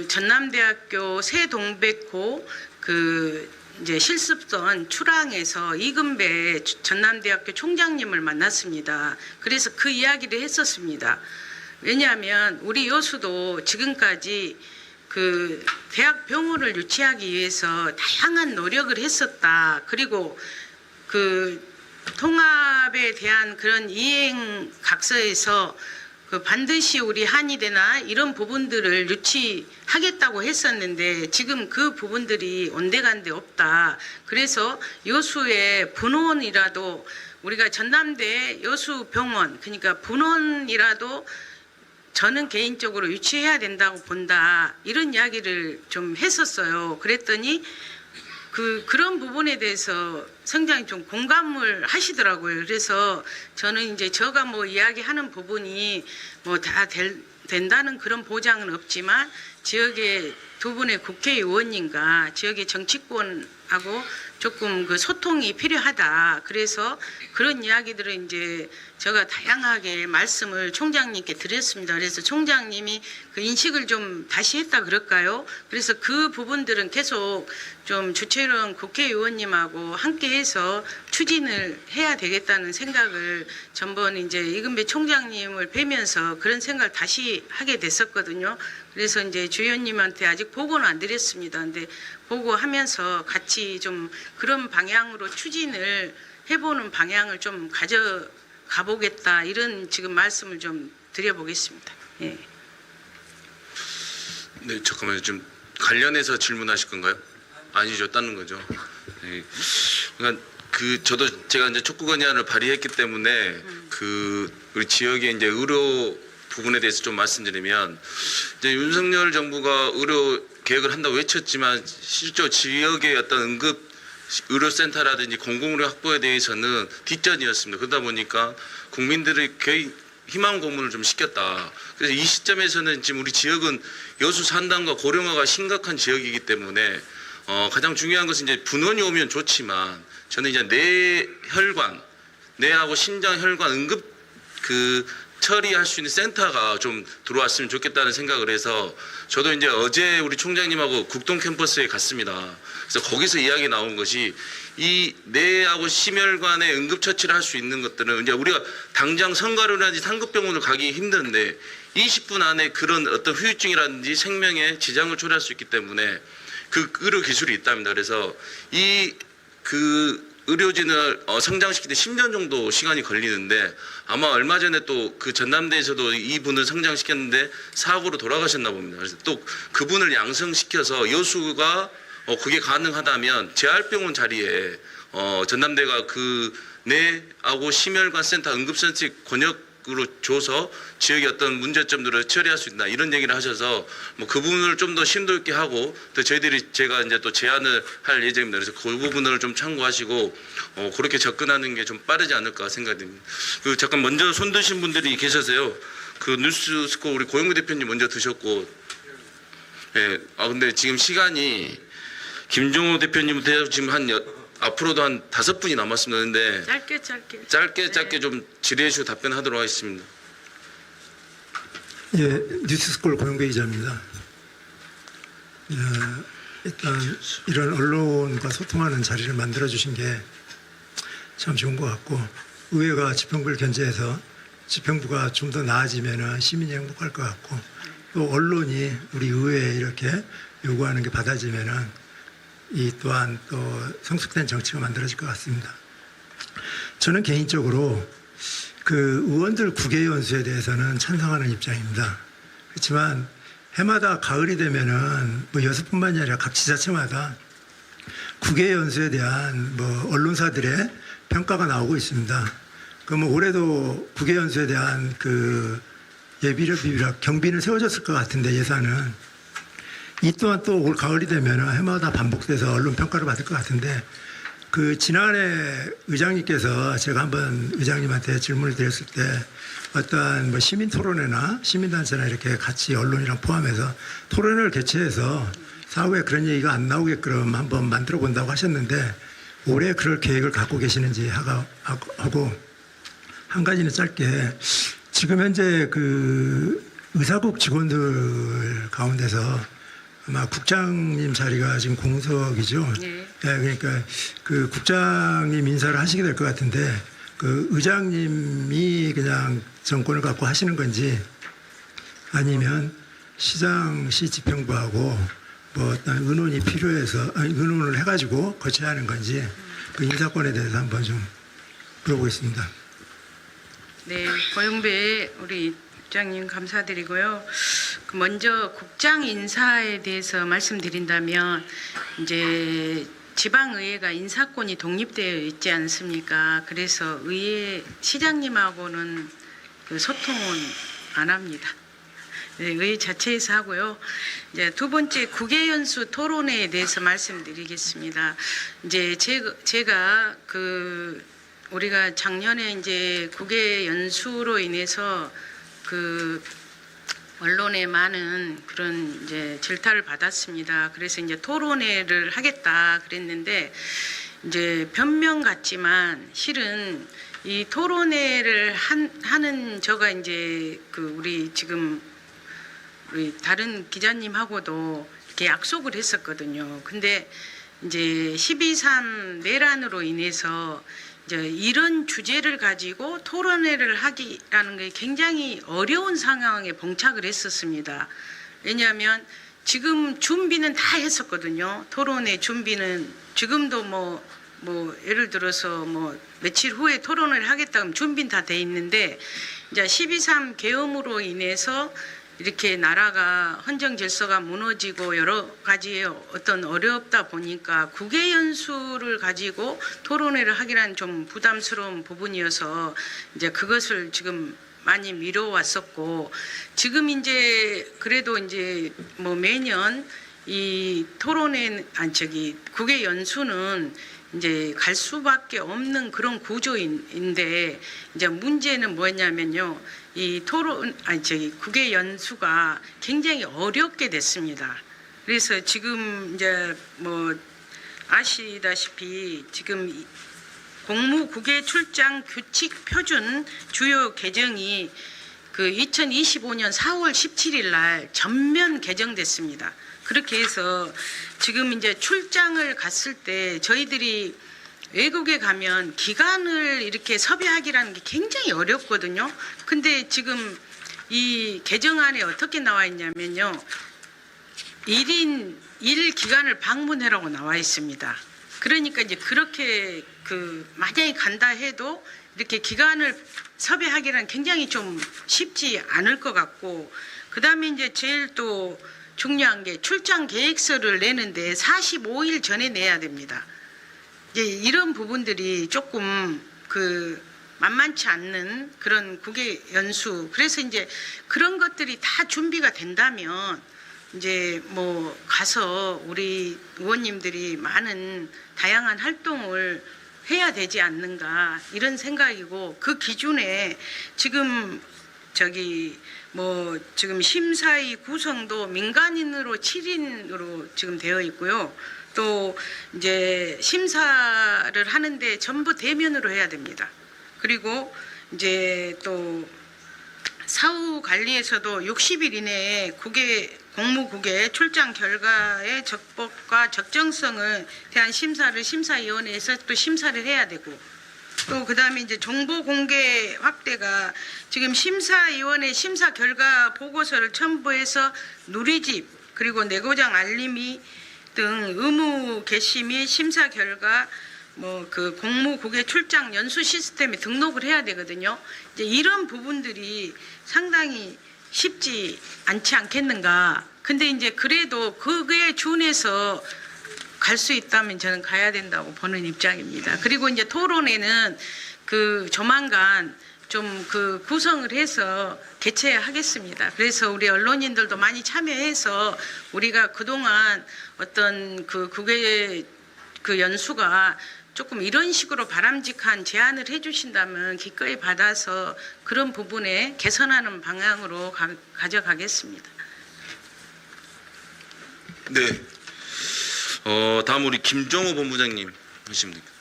전남대학교 새동백호 이제 실습선 출항에서 이금배 전남대학교 총장님을 만났습니다. 그래서 그 이야기를 했었습니다. 왜냐하면 우리 여수도 지금까지 대학병원을 유치하기 위해서 다양한 노력을 했었다. 그리고 통합에 대한 그런 이행 각서에서 반드시 우리 한의대나 이런 부분들을 유치하겠다고 했었는데 지금 그 부분들이 온데간데 없다. 그래서 여수의 분원이라도 우리가 전남대 여수병원 그러니까 분원이라도 저는 개인적으로 유치해야 된다고 본다. 이런 이야기를 좀 했었어요. 그랬더니 그런 부분에 대해서 상당히 좀 공감을 하시더라고요. 그래서 저는 이제 제가 뭐 이야기하는 부분이 뭐 다 된다는 그런 보장은 없지만 지역의 두 분의 국회의원님과 지역의 정치권하고 조금 소통이 필요하다. 그래서 그런 이야기들을 이제 제가 다양하게 말씀을 총장님께 드렸습니다. 그래서 총장님이 인식을 좀 다시 했다 그럴까요? 그래서 그 부분들은 계속 좀 주최원 국회의원님하고 함께해서 추진을 해야 되겠다는 생각을 전번 이제 이금배 총장님을 뵈면서 그런 생각을 다시 하게 됐었거든요. 그래서 이제 주의원님한테 아직 보고는 안 드렸습니다. 근데 보고하면서 같이 좀 그런 방향으로 추진을 해보는 방향을 좀 가져가 보겠다 이런 지금 말씀을 좀 드려보겠습니다. 예. 네, 잠깐만요. 좀 관련해서 질문하실 건가요? 아니죠, 따는 거죠. 네. 그러니까 저도 제가 이제 촉구 건의안을 발의했기 때문에 우리 지역의 이제 의료 부분에 대해서 좀 말씀드리면 이제 윤석열 정부가 의료 계획을 한다고 외쳤지만 실제로 지역의 어떤 응급 의료센터라든지 공공의료 확보에 대해서는 뒷전이었습니다. 그러다 보니까 국민들의 거의 희망 고문을 좀 시켰다. 그래서 이 시점에서는 지금 우리 지역은 여수 산단과 고령화가 심각한 지역이기 때문에 가장 중요한 것은 이제 분원이 오면 좋지만 저는 이제 뇌하고 심장 혈관 응급 처리할 수 있는 센터가 좀 들어왔으면 좋겠다는 생각을 해서 저도 이제 어제 우리 총장님하고 국동 캠퍼스에 갔습니다. 그래서 거기서 이야기 나온 것이 이 뇌하고 심혈관의 응급 처치를 할 수 있는 것들은 이제 우리가 당장 성가로라든지 상급병원을 가기 힘든데 20분 안에 그런 어떤 후유증이라든지 생명에 지장을 초래할 수 있기 때문에 의료 기술이 있답니다. 그래서 의료진을 성장시키는데 10년 정도 시간이 걸리는데 아마 얼마 전에 또 전남대에서도 이분을 성장시켰는데 사고로 돌아가셨나 봅니다. 그래서 또 그분을 양성시켜서 여수가 그게 가능하다면 재활병원 자리에 전남대가 그 내하고 심혈관 센터 응급센터 권역으로 줘서 지역의 어떤 문제점들을 처리할 수 있나 이런 얘기를 하셔서 뭐 그 부분을 좀 더 심도 있게 하고 또 제가 이제 또 제안을 할 예정입니다. 그래서 그 부분을 좀 참고하시고 그렇게 접근하는 게 좀 빠르지 않을까 생각됩니다. 그 잠깐 먼저 손 드신 분들이 계셔서요. 그 뉴스스코 우리 고영구 대표님 먼저 드셨고, 예, 근데 지금 시간이 김종호 대표님부터 지금 앞으로도 한 5분이 남았습니다. 근데 짧게 좀 질의해주고 답변하도록 하겠습니다. 예, 뉴스스쿨 고영배 기자입니다. 일단 이런 언론과 소통하는 자리를 만들어 주신 게 참 좋은 것 같고, 의회가 지평부를 견제해서 지평부가 좀 더 나아지면 시민이 행복할 것 같고, 또 언론이 우리 의회에 이렇게 요구하는 게 받아지면 이 또한 또 성숙된 정치가 만들어질 것 같습니다. 저는 개인적으로 그 의원들 국외연수에 대해서는 찬성하는 입장입니다. 그렇지만 해마다 가을이 되면은 뭐 여수뿐만이 아니라 각 지자체마다 국외연수에 대한 뭐 언론사들의 평가가 나오고 있습니다. 그럼 올해도 국외연수에 대한 그 예비력 경비는 세워졌을 것 같은데 예산은 이 또한 또 올 가을이 되면 해마다 반복돼서 언론 평가를 받을 것 같은데 그 지난해 의장님께서 제가 한번 의장님한테 질문을 드렸을 때 어떠한 뭐 시민 토론회나 시민단체나 이렇게 같이 언론이랑 포함해서 토론회를 개최해서 사후에 그런 얘기가 안 나오게끔 한번 만들어 본다고 하셨는데 올해 그럴 계획을 갖고 계시는지 하고 한 가지는 짧게 지금 현재 그 의사국 직원들 가운데서 아마 국장님 자리가 지금 공석이죠. 네. 그러니까 그 국장님 인사를 하시게 될 것 같은데 그 의장님이 그냥 정권을 갖고 하시는 건지 아니면 시장시 지평부하고 뭐 어떤 의논이 필요해서 의논을 해가지고 거쳐야 하는 건지 그 인사권에 대해서 한번 좀 물어보겠습니다. 네, 고영배 우리 국장님 감사드리고요. 먼저 국장 인사에 대해서 말씀드린다면 이제 지방의회가 인사권이 독립되어 있지 않습니까? 그래서 의회 시장님하고는 그 소통은 안 합니다. 네, 의회 자체에서 하고요. 이제 두 번째 국외연수 토론회에 대해서 말씀드리겠습니다. 이제 제가 그 우리가 작년에 이제 국외연수로 인해서 그 언론에 많은 그런 이제 질타를 받았습니다. 그래서 이제 토론회를 하겠다 그랬는데 이제 변명 같지만 실은 이 토론회를 하는 저가 이제 그 우리 지금 우리 다른 기자님하고도 이렇게 약속을 했었거든요. 근데 이제 12.3 내란으로 인해서 이제 이런 주제를 가지고 토론회를 하기라는 게 굉장히 어려운 상황에 봉착을 했었습니다. 왜냐하면 지금 준비는 다 했었거든요. 토론회 준비는 지금도 뭐 예를 들어서 뭐 며칠 후에 토론을 하겠다 하면 준비는 다 돼 있는데 이제 12.3 계엄으로 인해서 이렇게 나라가 헌정 질서가 무너지고 여러 가지 어떤 어렵다 보니까 국외연수를 가지고 토론회를 하기란 좀 부담스러운 부분이어서 이제 그것을 지금 많이 미뤄왔었고 지금 이제 그래도 이제 뭐 매년 이 토론회 국외연수는 이제 갈 수밖에 없는 그런 구조인데 이제 문제는 뭐냐면요. 이 국외 연수가 굉장히 어렵게 됐습니다. 그래서 지금 이제 뭐 아시다시피 지금 공무국외 출장 규칙 표준 주요 개정이 그 2025년 4월 17일 날 전면 개정됐습니다. 그렇게 해서 지금 이제 출장을 갔을 때 저희들이 외국에 가면 기간을 이렇게 섭외하기라는 게 굉장히 어렵거든요. 근데 지금 이 개정안에 어떻게 나와 있냐면요. 1인 1기간을 방문해라고 나와 있습니다. 그러니까 이제 그렇게 만약에 간다 해도 이렇게 기간을 섭외하기는 굉장히 좀 쉽지 않을 것 같고 그다음에 이제 제일 또 중요한 게 출장 계획서를 내는데 45일 전에 내야 됩니다. 이제 이런 부분들이 조금 만만치 않는 그런 국외 연수. 그래서 이제 그런 것들이 다 준비가 된다면 이제 뭐 가서 우리 의원님들이 많은 다양한 활동을 해야 되지 않는가 이런 생각이고, 그 기준에 지금 지금 심사위 구성도 민간인으로 7인으로 지금 되어 있고요. 또 이제 심사를 하는데 전부 대면으로 해야 됩니다. 그리고 이제 또 사후 관리에서도 60일 이내에 공무국의 출장 결과의 적법과 적정성을 대한 심사를 심사위원회에서 또 심사를 해야 되고, 또 그다음에 이제 정보 공개 확대가 지금 심사위원회 심사 결과 보고서를 첨부해서 누리집 그리고 내고장 알림이 등 의무 개시 및 심사 결과 공무국의 출장 연수 시스템에 등록을 해야 되거든요. 이제 이런 부분들이 상당히 쉽지 않지 않겠는가. 근데 이제 그래도 그거에 준해서 갈 수 있다면 저는 가야 된다고 보는 입장입니다. 그리고 이제 토론회는 조만간 좀 구성을 해서 개최하겠습니다. 그래서 우리 언론인들도 많이 참여해서 우리가 그동안 어떤 국외 연수가 조금 이런 식으로 바람직한 제안을 해주신다면 기꺼이 받아서 그런 부분에 개선하는 방향으로 가져가겠습니다. 네. 다음 우리 김정호 본부장님 하시면 됩니다.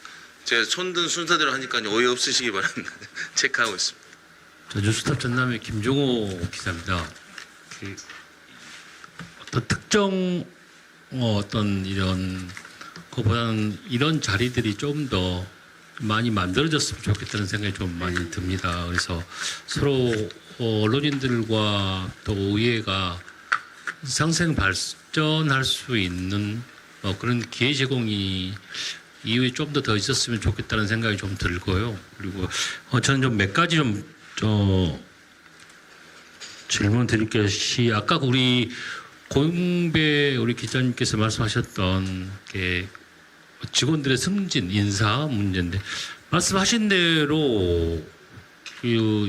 제가 손든 순서대로 하니까 오해 없으시기 바랍니다. 체크하고 있습니다. 저 뉴스탑 전남의 김종호 기자입니다. 어떤 특정 어떤 이런 그보다는 이런 자리들이 좀 더 많이 만들어졌으면 좋겠다는 생각이 좀 많이 듭니다. 그래서 서로 언론인들과 또 의회가 상생 발전할 수 있는 그런 기회 제공이 이후에 좀 더 있었으면 좋겠다는 생각이 좀 들고요. 그리고 저는 좀 몇 가지 좀 질문 드릴 것이, 아까 우리 고용배 우리 기자님께서 말씀하셨던 게 직원들의 승진, 인사 문제인데, 말씀하신 대로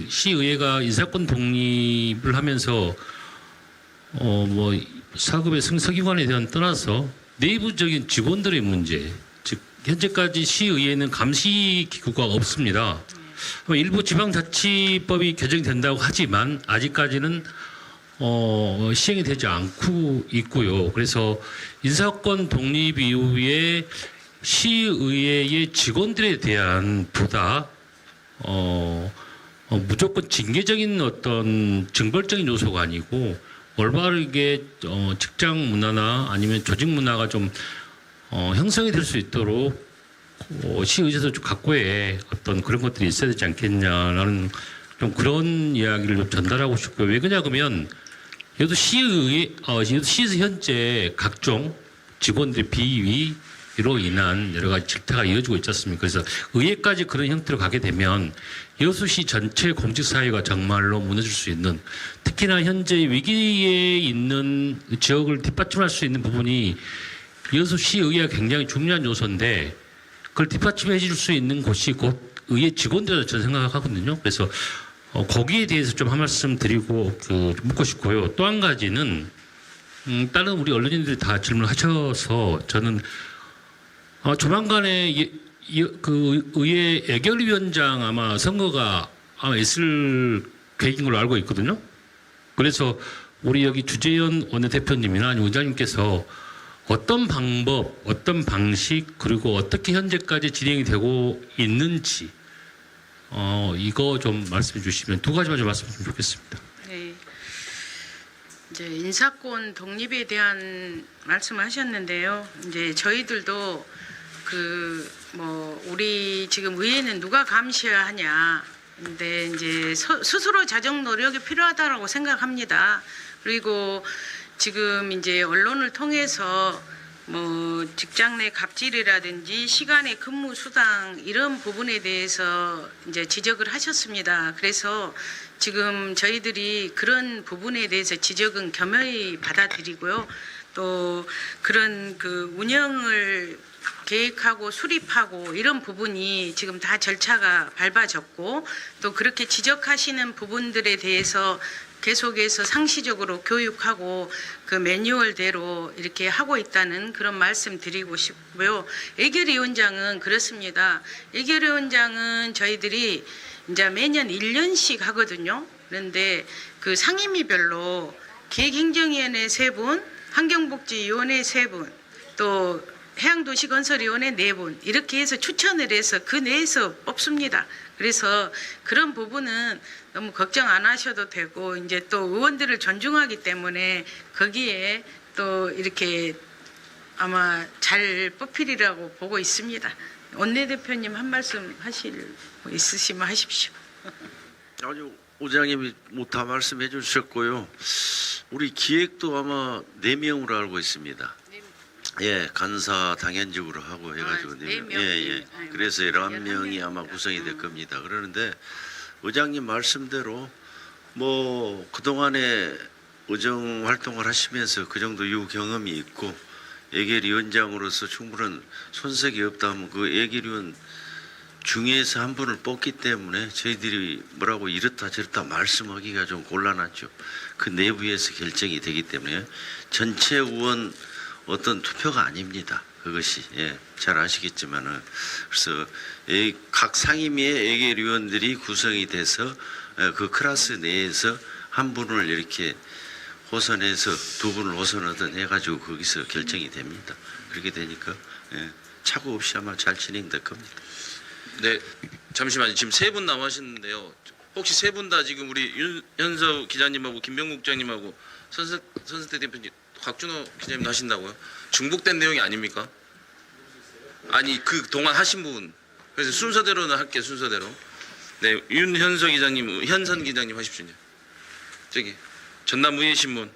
시의회가 인사권 독립을 하면서 사급의 서기관에 대한 떠나서 내부적인 직원들의 문제, 즉 현재까지 시의회는 감시 기구가 없습니다. 일부 지방자치법이 개정된다고 하지만 아직까지는 시행이 되지 않고 있고요. 그래서 인사권 독립 이후에 시의회의 직원들에 대한 보다 무조건 징계적인 어떤 징벌적인 요소가 아니고 올바르게 직장 문화나 아니면 조직 문화가 좀 형성이 될 수 있도록 시의회에서 각고의 어떤 그런 것들이 있어야 되지 않겠냐라는 좀 그런 이야기를 좀 전달하고 싶고요. 왜 그러냐 그러면 여기도 시에서 현재 각종 직원들의 비위로 인한 여러 가지 질타가 이어지고 있지 않습니까? 그래서 의회까지 그런 형태로 가게 되면 여수시 전체 공직사회가 정말로 무너질 수 있는, 특히나 현재 위기에 있는 지역을 뒷받침할 수 있는 부분이 여수시의회가 굉장히 중요한 요소인데, 그걸 뒷받침해 줄 수 있는 곳이 곧 의회 직원들이라고 저는 생각하거든요. 그래서 거기에 대해서 좀 한 말씀 드리고 묻고 싶고요. 또 한 가지는 다른 우리 언론인들이 다 질문하셔서 저는 조만간에 의회 예결위원장 아마 선거가 아마 있을 계획인 걸로 알고 있거든요. 그래서 우리 여기 주재현 원내대표님이나 아니면 의장님께서 어떤 방법, 어떤 방식, 그리고 어떻게 현재까지 진행이 되고 있는지 이거 좀 말씀해 주시면, 두 가지만 좀 말씀해 주시면 좋겠습니다. 네. 이제 인사권 독립에 대한 말씀을 하셨는데요. 이제 저희들도 우리 지금 의회는 누가 감시해야 하냐. 근데 이제 스스로 자정 노력이 필요하다라고 생각합니다. 그리고 지금 이제 언론을 통해서 뭐 직장 내 갑질이라든지 시간의 근무 수당 이런 부분에 대해서 이제 지적을 하셨습니다. 그래서 지금 저희들이 그런 부분에 대해서 지적은 겸허히 받아들이고요. 또 그런 그 운영을 계획하고 수립하고 이런 부분이 지금 다 절차가 밟아졌고 또 그렇게 지적하시는 부분들에 대해서 계속해서 상시적으로 교육하고 그 매뉴얼대로 이렇게 하고 있다는 그런 말씀 드리고 싶고요. 예결위원장은 그렇습니다. 예결위원장은 저희들이 이제 매년 1년씩 하거든요. 그런데 그 상임위별로 기획행정위원회 3분, 환경복지위원회 3분, 또 해양도시건설위원회 4분 이렇게 해서 추천을 해서 그 내에서 뽑습니다. 그래서 그런 부분은 너무 걱정 안 하셔도 되고 이제 또 의원들을 존중하기 때문에 거기에 또 이렇게 아마 잘 뽑히리라고 보고 있습니다. 원내대표님 한 말씀 하실 거 있으시면 하십시오. 아주 의장님이 뭐 다 말씀해 주셨고요. 우리 기획도 아마 4명으로 알고 있습니다. 예, 간사 당연직으로 하고 해가지고 4명. 예. 그래서 11명이 아마 구성이 될 겁니다. 그러는데 의장님 말씀대로 뭐 그동안에 의정 활동을 하시면서 그 정도 유 경험이 있고 예결위원장으로서 충분한 손색이 없다면 그 예결위원 중에서 한 분을 뽑기 때문에 저희들이 뭐라고 이렇다 저렇다 말씀하기가 좀 곤란하죠. 그 내부에서 결정이 되기 때문에 전체 의원 어떤 투표가 아닙니다. 그것이 잘 아시겠지만은 그래서 각 상임위의 예결위원들이 구성이 돼서 그 클래스 내에서 한 분을 이렇게 호선해서 2분을 호선하든 해가지고 거기서 결정이 됩니다. 그렇게 되니까 착오 없이 아마 잘 진행될 겁니다. 네, 잠시만요. 지금 3분 남으셨는데요. 혹시 3분 다 지금 우리 윤현석 기자님하고 김병국 국장님하고 선승태 대표님, 곽준호 기자님 하신다고요? 중복된 내용이 아닙니까? 아니 그 동안 하신 분. 그래서 순서대로는 할게요. 순서대로. 네, 윤현석 기자님, 현선 기자님 하십시오. 저기 전남 의회신문.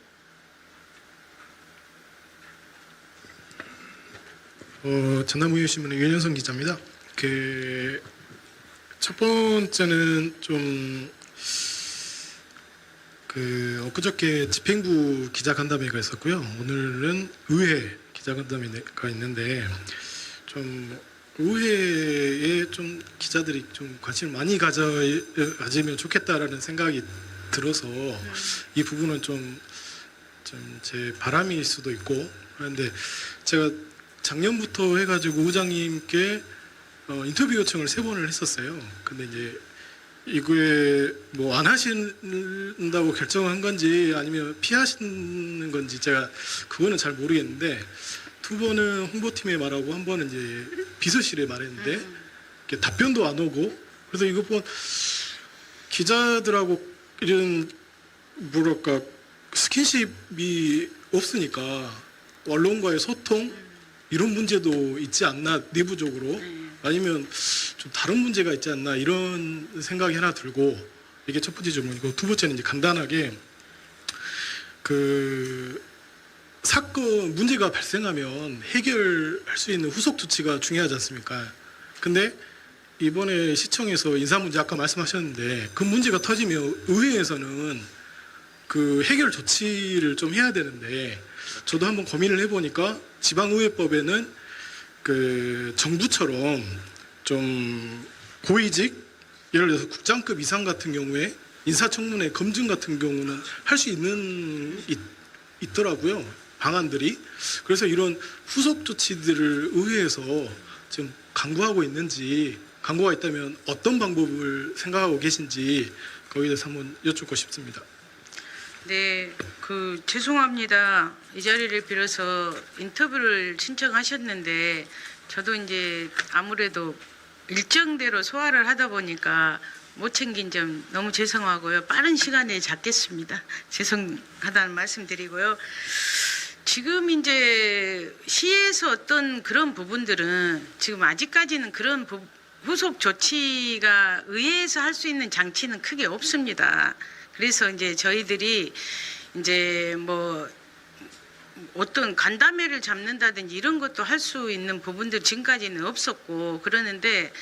전남 의회신문의 윤현성 기자입니다. 첫 번째는 좀 엊그저께 집행부 기자간담회가 있었고요. 오늘은 의회 기자간담회가 있는데 좀 의회에 좀 기자들이 좀 관심을 많이 가지면 좋겠다라는 생각이 들어서 이 부분은 좀 제 바람일 수도 있고 그런데 제가 작년부터 해가지고 의장님께 인터뷰 요청을 3번을 했었어요. 근데 이제 이거에 뭐 안 하신다고 결정한 건지 아니면 피하시는 건지 제가 그거는 잘 모르겠는데 2번은 홍보팀에 말하고 1번은 이제 비서실에 말했는데 답변도 안 오고 그래서 이거 보면 기자들하고 이런 뭐랄까 스킨십이 없으니까 언론과의 소통 이런 문제도 있지 않나 내부적으로 아니면 좀 다른 문제가 있지 않나 이런 생각이 하나 들고 이게 첫 번째 질문이고 두 번째는 이제 간단하게 그 사건 문제가 발생하면 해결할 수 있는 후속 조치가 중요하지 않습니까? 근데 이번에 시청에서 인사 문제 아까 말씀하셨는데 그 문제가 터지면 의회에서는 그 해결 조치를 좀 해야 되는데 저도 한번 고민을 해보니까 지방의회법에는 그 정부처럼 좀 고위직 예를 들어서 국장급 이상 같은 경우에 인사청문회 검증 같은 경우는 할 수 있더라고요 방안들이. 그래서 이런 후속 조치들을 의회에서 지금 강구하고 있는지 강구가 있다면 어떤 방법을 생각하고 계신지 거기에 대해서 한번 여쭙고 싶습니다. 네, 죄송합니다. 이 자리를 빌어서 인터뷰를 신청하셨는데 저도 이제 아무래도 일정대로 소화를 하다 보니까 못 챙긴 점 너무 죄송하고요. 빠른 시간에 잡겠습니다. 죄송하다는 말씀드리고요. 지금 이제 시에서 어떤 그런 부분들은 지금 아직까지는 그런 후속 조치가 의회에서 할 수 있는 장치는 크게 없습니다. 그래서 이제 저희들이 이제 뭐 어떤 간담회를 잡는다든지 이런 것도 할 수 있는 부분들 지금까지는 없었고 그러는데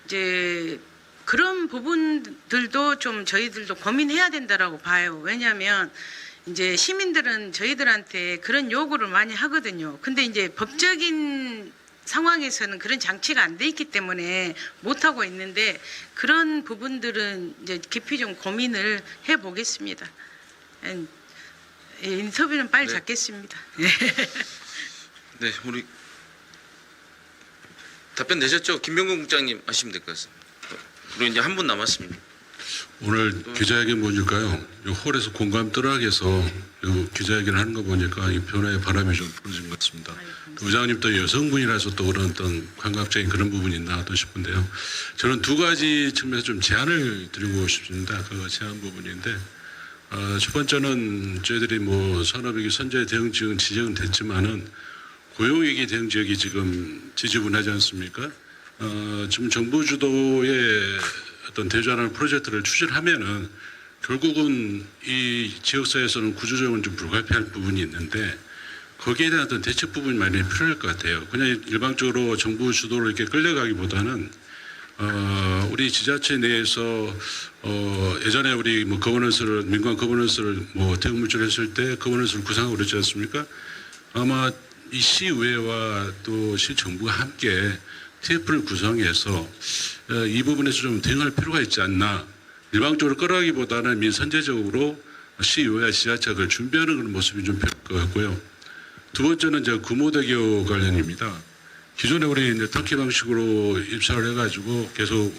이제 그런 부분들도 좀 저희들도 고민해야 된다라고 봐요. 왜냐하면 이제 시민들은 저희들한테 그런 요구를 많이 하거든요. 근데 이제 법적인 상황에서는 그런 장치가 안 돼 있기 때문에 못 하고 있는데 그런 부분들은 이제 깊이 좀 고민을 해 보겠습니다. 인터뷰는 빨리 네. 잡겠습니다. 네, 우리 답변 되셨죠? 김병건 국장님 하시면 될 것 같습니다. 우리 이제 한 분 남았습니다. 오늘 기자회견 보니까요, 이 홀에서 공감 떠나게서 기자회견 하는 거 보니까 이 변화의 바람이 좀 불어진 것 같습니다. 또 의장님도 여성분이라서 또 그런 어떤 감각적인 그런 부분이 있나 또 싶은데요. 저는 두 가지 측면에서 좀 제안을 드리고 싶습니다. 그 제안 부분인데, 첫 번째는 저희들이 뭐 산업위기 선제 대응 지역은 지정은 됐지만은 고용위기 대응 지역이 지금 지지분하지 않습니까? 지금 정부 주도의 어떤 대전하는 프로젝트를 추진하면은 결국은 이 지역사회에서는 구조조정은 좀 불가피할 부분이 있는데 거기에 대한 어떤 대책 부분이 많이 필요할 것 같아요. 그냥 일방적으로 정부 주도로 이렇게 끌려가기보다는 우리 지자체 내에서 예전에 우리 뭐 거버넌스를 민관 거버넌스를 뭐 대응물질 했을 때 거버넌스를 구상하고 그랬지 않습니까? 아마 이 시의회와 또 시정부가 함께 TF를 구성해서 이 부분에서 좀 대응할 필요가 있지 않나. 일방적으로 끌어가기보다는 민선제적으로 시의회와 지자체가 그걸 준비하는 그런 모습이 좀 필요할 것 같고요. 두 번째는 이제 구모대교 관련입니다. 기존에 우리 이제 터키 방식으로 입찰을 해가지고 계속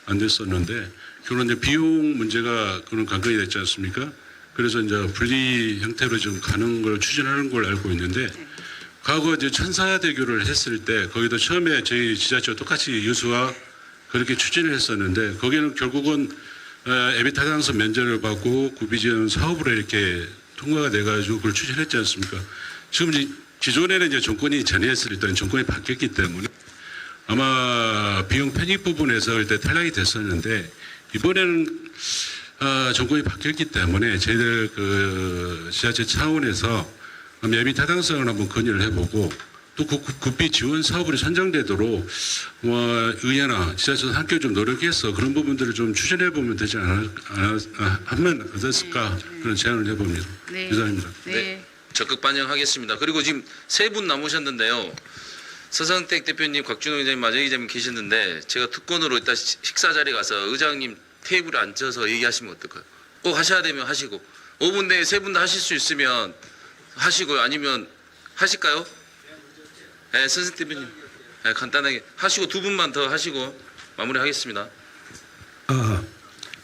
안 됐었는데 결국 이제 비용 문제가 그런 관건이 됐지 않습니까? 그래서 이제 분리 형태로 좀 가는 걸 추진하는 걸 알고 있는데 과거 이제 천사대교를 했을 때 거기도 처음에 저희 지자체와 똑같이 여수와 그렇게 추진을 했었는데 거기는 결국은 에비타당선 면제를 받고 구비지원 사업으로 이렇게 통과가 돼가지고 그걸 추진했지 않습니까? 지금 이제 기존에는 이제 정권이 전해했을 때는 정권이 바뀌었기 때문에 아마 비용 편익 부분에서 그때 탈락이 됐었는데 이번에는 정권이 바뀌었기 때문에 저희들 그 지자체 차원에서 예비 타당성을 한번 건의를 해보고 또 국비 지원 사업으로 선정되도록 의회나 지자체도 함께 좀 노력해서 그런 부분들을 좀 추진해 보면 되지 하면 어땠을까 그런 제안을 해봅니다. 네. 이상입니다. 네. 적극 반영하겠습니다. 그리고 지금 세 분 남으셨는데요. 서상택 대표님, 곽준호 기자님, 마정 기자님 계시는데 제가 특권으로 이따 식사 자리 가서 의장님 테이블에 앉아서 얘기하시면 어떨까요? 꼭 하셔야 되면 하시고 5분 내에 세 분 다 하실 수 있으면 하시고요. 아니면 하실까요? 네, 서상택 대표님. 네, 간단하게 하시고 두 분만 더 하시고 마무리하겠습니다.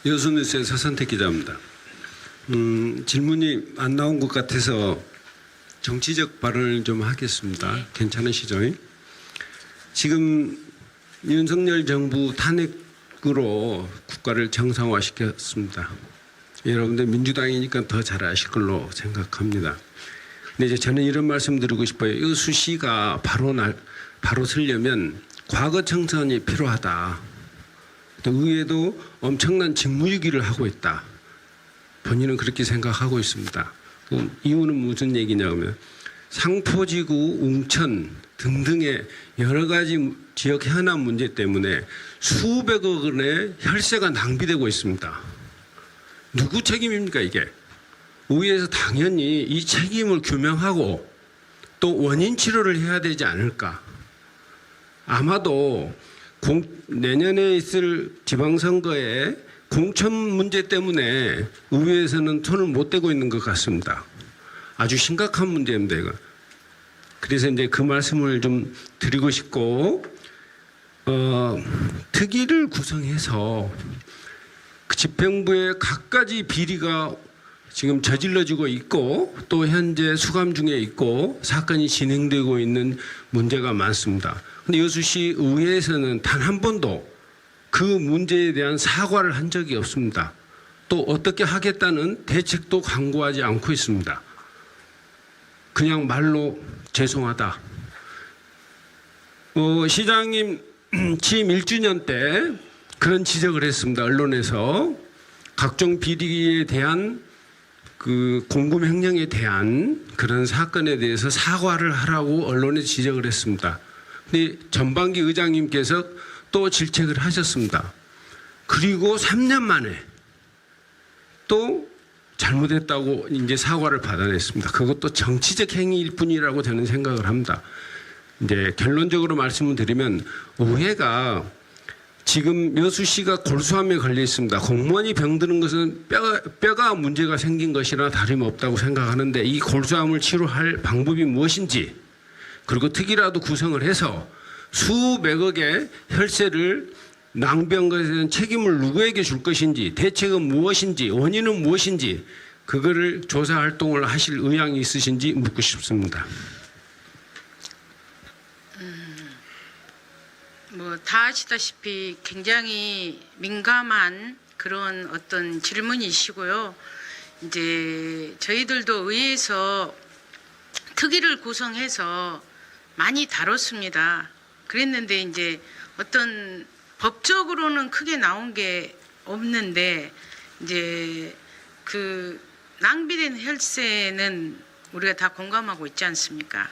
여수뉴스의 서선택 기자입니다. 질문이 안 나온 것 같아서 정치적 발언을 좀 하겠습니다. 괜찮으시죠? 지금 윤석열 정부 탄핵으로 국가를 정상화시켰습니다. 여러분들 민주당이니까 더 잘 아실 걸로 생각합니다. 근데 이제 저는 이런 말씀 드리고 싶어요. 여수시가 바로 서려면 과거 청산이 필요하다. 또 의회도 엄청난 직무유기를 하고 있다. 본인은 그렇게 생각하고 있습니다. 그 이유는 무슨 얘기냐면 상포지구, 웅천 등등의 여러 가지 지역 현안 문제 때문에 수백억 원의 혈세가 낭비되고 있습니다. 누구 책임입니까 이게? 의회에서 당연히 이 책임을 규명하고 또 원인 치료를 해야 되지 않을까. 아마도 내년에 있을 지방선거에 공천 문제 때문에 의회에서는 손을 못 대고 있는 것 같습니다. 아주 심각한 문제입니다, 이거. 그래서 이제 그 말씀을 좀 드리고 싶고, 특위를 구성해서 그 집행부의 각가지 비리가 지금 저질러지고 있고 또 현재 수감 중에 있고 사건이 진행되고 있는 문제가 많습니다. 근데 여수시 의회에서는 단 한 번도 그 문제에 대한 사과를 한 적이 없습니다. 또 어떻게 하겠다는 대책도 강구하지 않고 있습니다. 그냥 말로 죄송하다. 시장님 취임 1주년 때 그런 지적을 했습니다. 언론에서 각종 비리에 대한 그 공금 횡령에 대한 그런 사건에 대해서 사과를 하라고 언론에 지적을 했습니다. 근데 전반기 의장님께서 또 질책을 하셨습니다. 그리고 3년 만에 또 잘못했다고 이제 사과를 받아냈습니다. 그것도 정치적 행위일 뿐이라고 저는 생각을 합니다. 이제 결론적으로 말씀을 드리면 의회가 지금 여수시가 골수암에 걸려 있습니다. 공무원이 병드는 것은 뼈가 문제가 생긴 것이라 다름없다고 생각하는데 이 골수암을 치료할 방법이 무엇인지 그리고 특이라도 구성을 해서 수백억의 혈세를 낭비한 것에 대한 책임을 누구에게 줄 것인지 대책은 무엇인지 원인은 무엇인지 그거를 조사 활동을 하실 의향이 있으신지 묻고 싶습니다. 뭐 다 아시다시피 굉장히 민감한 그런 어떤 질문이시고요. 이제 저희들도 의회에서 특위를 구성해서 많이 다뤘습니다. 그랬는데 이제 어떤 법적으로는 크게 나온 게 없는데 이제 그 낭비된 혈세는 우리가 다 공감하고 있지 않습니까?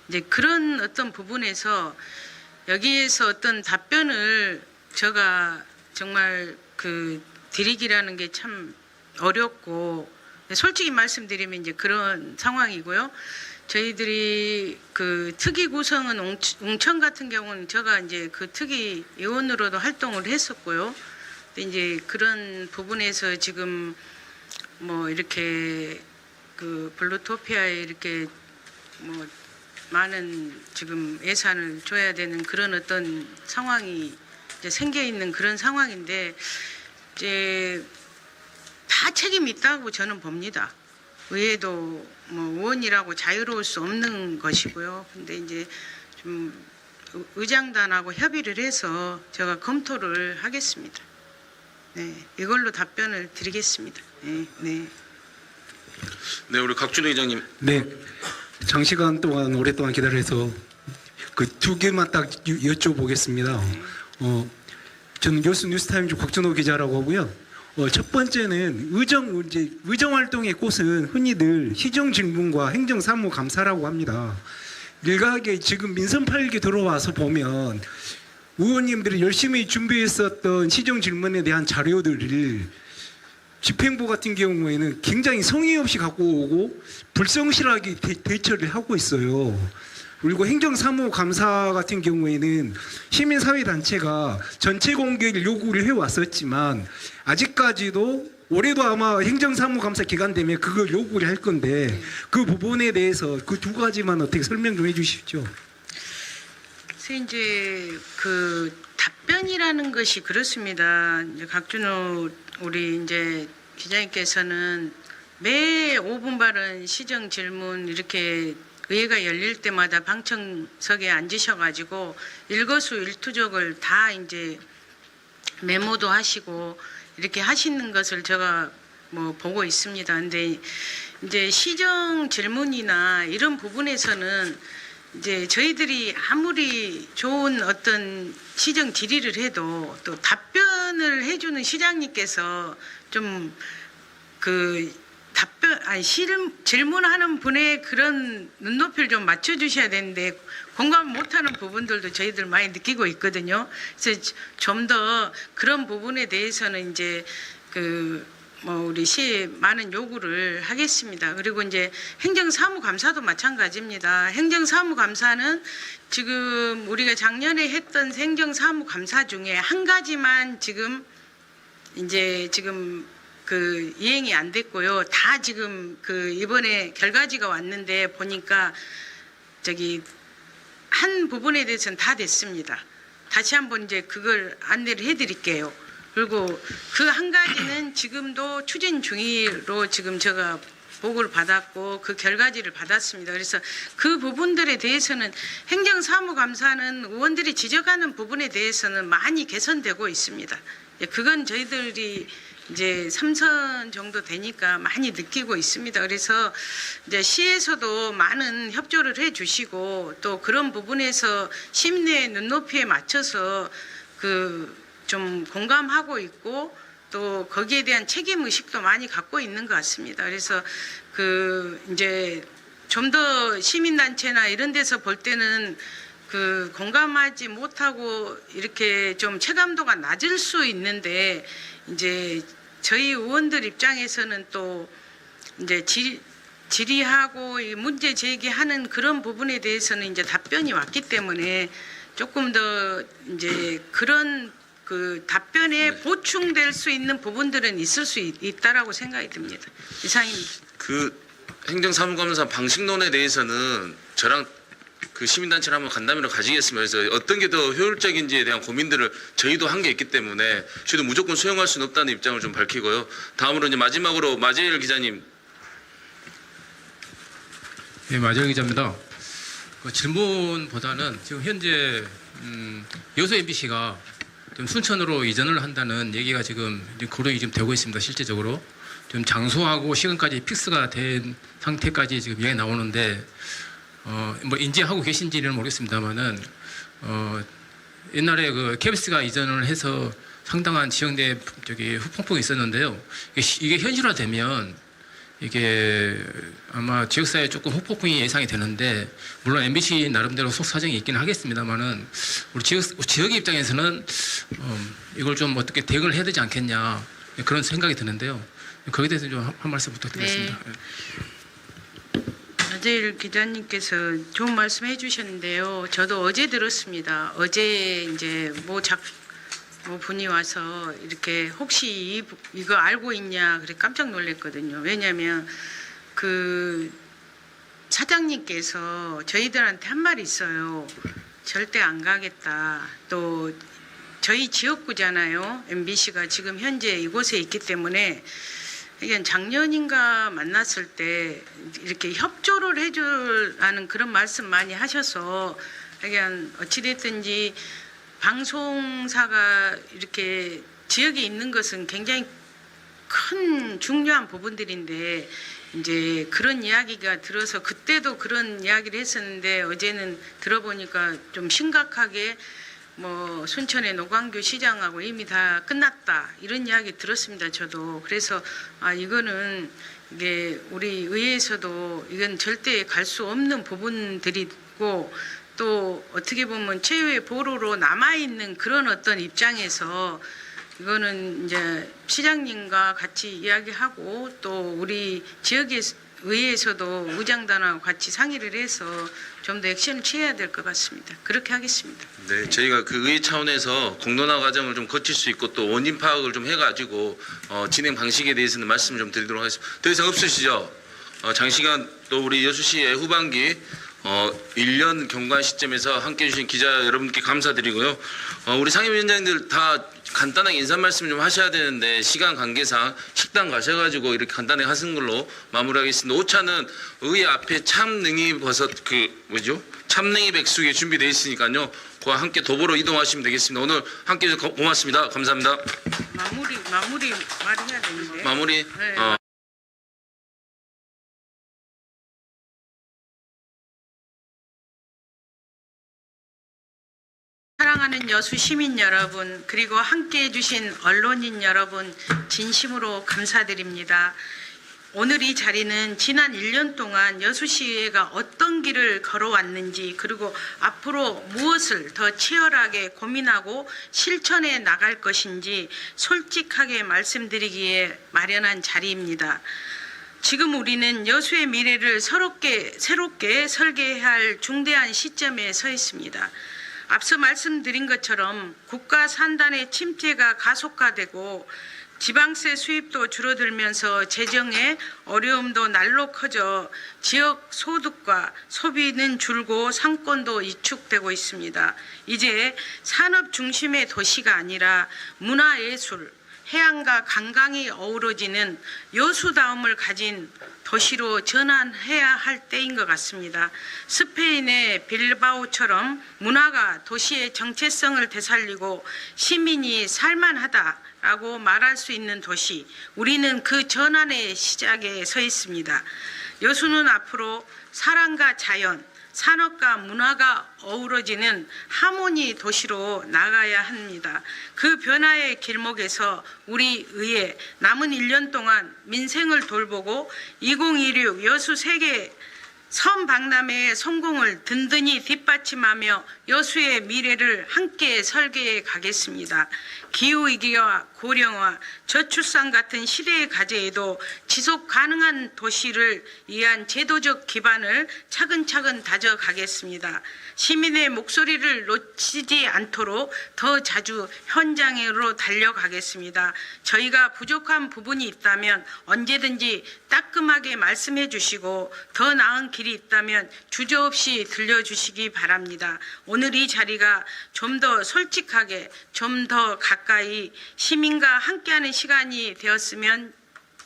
이제 그런 어떤 부분에서 여기에서 어떤 답변을 제가 정말 그 드리기라는 게 참 어렵고 솔직히 말씀드리면 이제 그런 상황이고요. 저희들이 그 특위 구성은 웅천 같은 경우는 제가 이제 그 특위 의원으로도 활동을 했었고요. 근데 이제 그런 부분에서 지금 뭐 이렇게 그 블루토피아에 이렇게 뭐 많은 지금 예산을 줘야 되는 그런 어떤 상황이 이제 생겨 있는 그런 상황인데 이제 다 책임이 있다고 저는 봅니다. 의회도 뭐 의원이라고 자유로울 수 없는 것이고요. 근데 이제 좀 의장단하고 협의를 해서 제가 검토를 하겠습니다. 네, 이걸로 답변을 드리겠습니다. 네, 네. 네, 우리 각준호 의장님. 네, 장시간 동안 오랫동안 기다려서 그 두 개만 딱 여쭤보겠습니다. 저는 여수 뉴스타임즈 곽준호 기자라고 하고요. 첫 번째는 의정 활동의 꽃은 흔히들 시정질문과 행정사무감사라고 합니다. 일각에 지금 민선 8기 들어와서 보면 의원님들이 열심히 준비했었던 시정질문에 대한 자료들을 집행부 같은 경우에는 굉장히 성의 없이 갖고 오고 불성실하게 대처를 하고 있어요. 그리고 행정사무감사 같은 경우에는 시민사회단체가 전체 공개를 요구를 해왔었지만 아직까지도 올해도 아마 행정사무감사 기간 되면 그걸 요구를 할 건데 그 부분에 대해서 그 두 가지만 어떻게 설명 좀 해주시죠. 그래서 이제 그 답변이라는 것이 그렇습니다. 이제 각준호 우리 이제 기자님께서는 매 5분 발언 시정 질문 이렇게 의회가 열릴 때마다 방청석에 앉으셔가지고 일거수일투족을 다 이제 메모도 하시고 이렇게 하시는 것을 제가 뭐 보고 있습니다. 근데 이제 시정 질문이나 이런 부분에서는 이제 저희들이 아무리 좋은 어떤 시정 질의를 해도 또 답변을 해주는 시장님께서 좀 그 질문하는 분의 그런 눈높이를 좀 맞춰주셔야 되는데 공감 못하는 부분들도 저희들 많이 느끼고 있거든요. 그래서 좀 더 그런 부분에 대해서는 이제 우리 시에 많은 요구를 하겠습니다. 그리고 이제 행정사무감사도 마찬가지입니다. 행정사무감사는 지금 우리가 작년에 했던 행정사무감사 중에 한 가지만 지금 그 이행이 안 됐고요. 다 지금 그 이번에 결과지가 왔는데 보니까 한 부분에 대해서는 다 됐습니다. 다시 한번 이제 그걸 안내를 해드릴게요. 그리고 그 한 가지는 지금도 추진 중이로 지금 제가 보고를 받았고 그 결과지를 받았습니다. 그래서 그 부분들에 대해서는 행정사무감사는 의원들이 지적하는 부분에 대해서는 많이 개선되고 있습니다. 그건 저희들이 이제 3선 정도 되니까 많이 느끼고 있습니다. 그래서 이제 시에서도 많은 협조를 해 주시고 또 그런 부분에서 시민의 눈높이에 맞춰서 좀 공감하고 있고 또 거기에 대한 책임 의식도 많이 갖고 있는 것 같습니다. 그래서 이제 좀 더 시민단체나 이런 데서 볼 때는 공감하지 못하고 이렇게 좀 체감도가 낮을 수 있는데, 이제 저희 의원들 입장에서는 또 이제 질의하고 이 문제 제기하는 그런 부분에 대해서는 이제 답변이 왔기 때문에 조금 더 이제 그런 답변에 보충될 수 있는 부분들은 있을 수 있다라고 생각이 듭니다. 이상입니다. 행정사무감사 방식론에 대해서는 저랑 시민단체를 한번 간담회로 가지겠습니다. 그래서 어떤 게 더 효율적인지에 대한 고민들을 저희도 한 게 있기 때문에 저희도 무조건 수용할 수는 없다는 입장을 좀 밝히고요. 다음으로 이제 마지막으로 마재일 기자님. 네, 마재일 기자입니다. 질문보다는 지금 현재 여수 MBC가 좀 순천으로 이전을 한다는 얘기가 지금 거론이 좀 되고 있습니다. 실제적으로 좀 장소하고 시간까지 픽스가 된 상태까지 지금 이야기 나오는데, 뭐 인지하고 계신지는 모르겠습니다만은 옛날에 KBS가 이전을 해서 상당한 지역 내 후폭풍이 있었는데요. 이게 현실화되면 이게 아마 지역사회에 조금 후폭풍이 예상이 되는데, 물론 MBC 나름대로 속사정이 있긴 하겠습니다만은 우리 지역 입장에서는 이걸 좀 어떻게 대응을 해야 되지 않겠냐 그런 생각이 드는데요. 거기에 대해서 좀 한 말씀 부탁드리겠습니다. 네. 마재일 기자님께서 좋은 말씀 해주셨는데요. 저도 어제 들었습니다. 어제 이제 뭐 분이 와서 이렇게 혹시 이거 알고 있냐 그래 깜짝 놀랐거든요. 왜냐하면 사장님께서 저희들한테 한 말이 있어요. 절대 안 가겠다. 또 저희 지역구잖아요. MBC가 지금 현재 이곳에 있기 때문에 이게 작년인가 만났을 때 이렇게 협조를 해주라는 그런 말씀 많이 하셔서 그냥 어찌됐든지 방송사가 이렇게 지역에 있는 것은 굉장히 큰 중요한 부분들인데, 이제 그런 이야기가 들어서 그때도 그런 이야기를 했었는데 어제는 들어보니까 좀 심각하게 뭐 순천의 노광규 시장하고 이미 다 끝났다 이런 이야기 들었습니다. 저도. 그래서 이거는 이게 우리 의회에서도 이건 절대 갈 수 없는 부분들이고, 또 어떻게 보면 최후의 보루로 남아있는 그런 어떤 입장에서 이거는 이제 시장님과 같이 이야기하고 또 우리 지역의 의회에서도 의장단하고 같이 상의를 해서 좀 더 액션을 취해야 될 것 같습니다. 그렇게 하겠습니다. 네, 저희가 의회 차원에서 공론화 과정을 좀 거칠 수 있고 또 원인 파악을 좀 해가지고 진행 방식에 대해서는 말씀을 좀 드리도록 하겠습니다. 더 이상 없으시죠? 장시간 또 우리 여수시의 후반기 1년 경과 시점에서 함께해 주신 기자 여러분께 감사드리고요. 우리 상임위원장님들 다 간단하게 인사 말씀 좀 하셔야 되는데 시간 관계상 식당 가셔가지고 이렇게 간단하게 하시는 걸로 마무리하겠습니다. 5차는 의회 앞에 참능이 버섯 참능이 백숙이 준비되어 있으니까요. 그와 함께 도보로 이동하시면 되겠습니다. 오늘 함께해 주셔서 고맙습니다. 감사합니다. 마무리 말해야 되는데. 마무리. 네. 사랑하는 여수 시민 여러분, 그리고 함께해 주신 언론인 여러분 진심으로 감사드립니다. 오늘 이 자리는 지난 1년 동안 여수시의회가 어떤 길을 걸어왔는지, 그리고 앞으로 무엇을 더 치열하게 고민하고 실천해 나갈 것인지 솔직하게 말씀드리기에 마련한 자리입니다. 지금 우리는 여수의 미래를 새롭게 설계할 중대한 시점에 서 있습니다. 앞서 말씀드린 것처럼 국가 산단의 침체가 가속화되고 지방세 수입도 줄어들면서 재정의 어려움도 날로 커져 지역 소득과 소비는 줄고 상권도 위축되고 있습니다. 이제 산업 중심의 도시가 아니라 문화예술, 해양과 관광이 어우러지는 여수다움을 가진 도시로 전환해야 할 때인 것 같습니다. 스페인의 빌바오처럼 문화가 도시의 정체성을 되살리고 시민이 살만하다라고 말할 수 있는 도시, 우리는 그 전환의 시작에 서 있습니다. 여수는 앞으로 사랑과 자연, 산업과 문화가 어우러지는 하모니 도시로 나가야 합니다. 그 변화의 길목에서 우리 의회 남은 1년 동안 민생을 돌보고 2016 여수 세계 선박람회의 성공을 든든히 뒷받침하며 여수의 미래를 함께 설계해 가겠습니다. 기후위기와 고령화, 저출산 같은 시대의 과제에도 지속 가능한 도시를 위한 제도적 기반을 차근차근 다져가겠습니다. 시민의 목소리를 놓치지 않도록 더 자주 현장으로 달려가겠습니다. 저희가 부족한 부분이 있다면 언제든지 따끔하게 말씀해 주시고 더 나은 길이 있다면 주저없이 들려주시기 바랍니다. 오늘 이 자리가 좀 더 솔직하게, 좀 더 가까이 시민과 함께하는 시간이 되었으면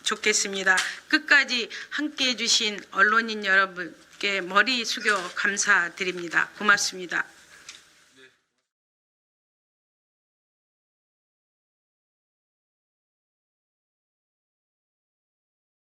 좋겠습니다. 끝까지 함께해 주신 언론인 여러분께 머리 숙여 감사드립니다. 고맙습니다.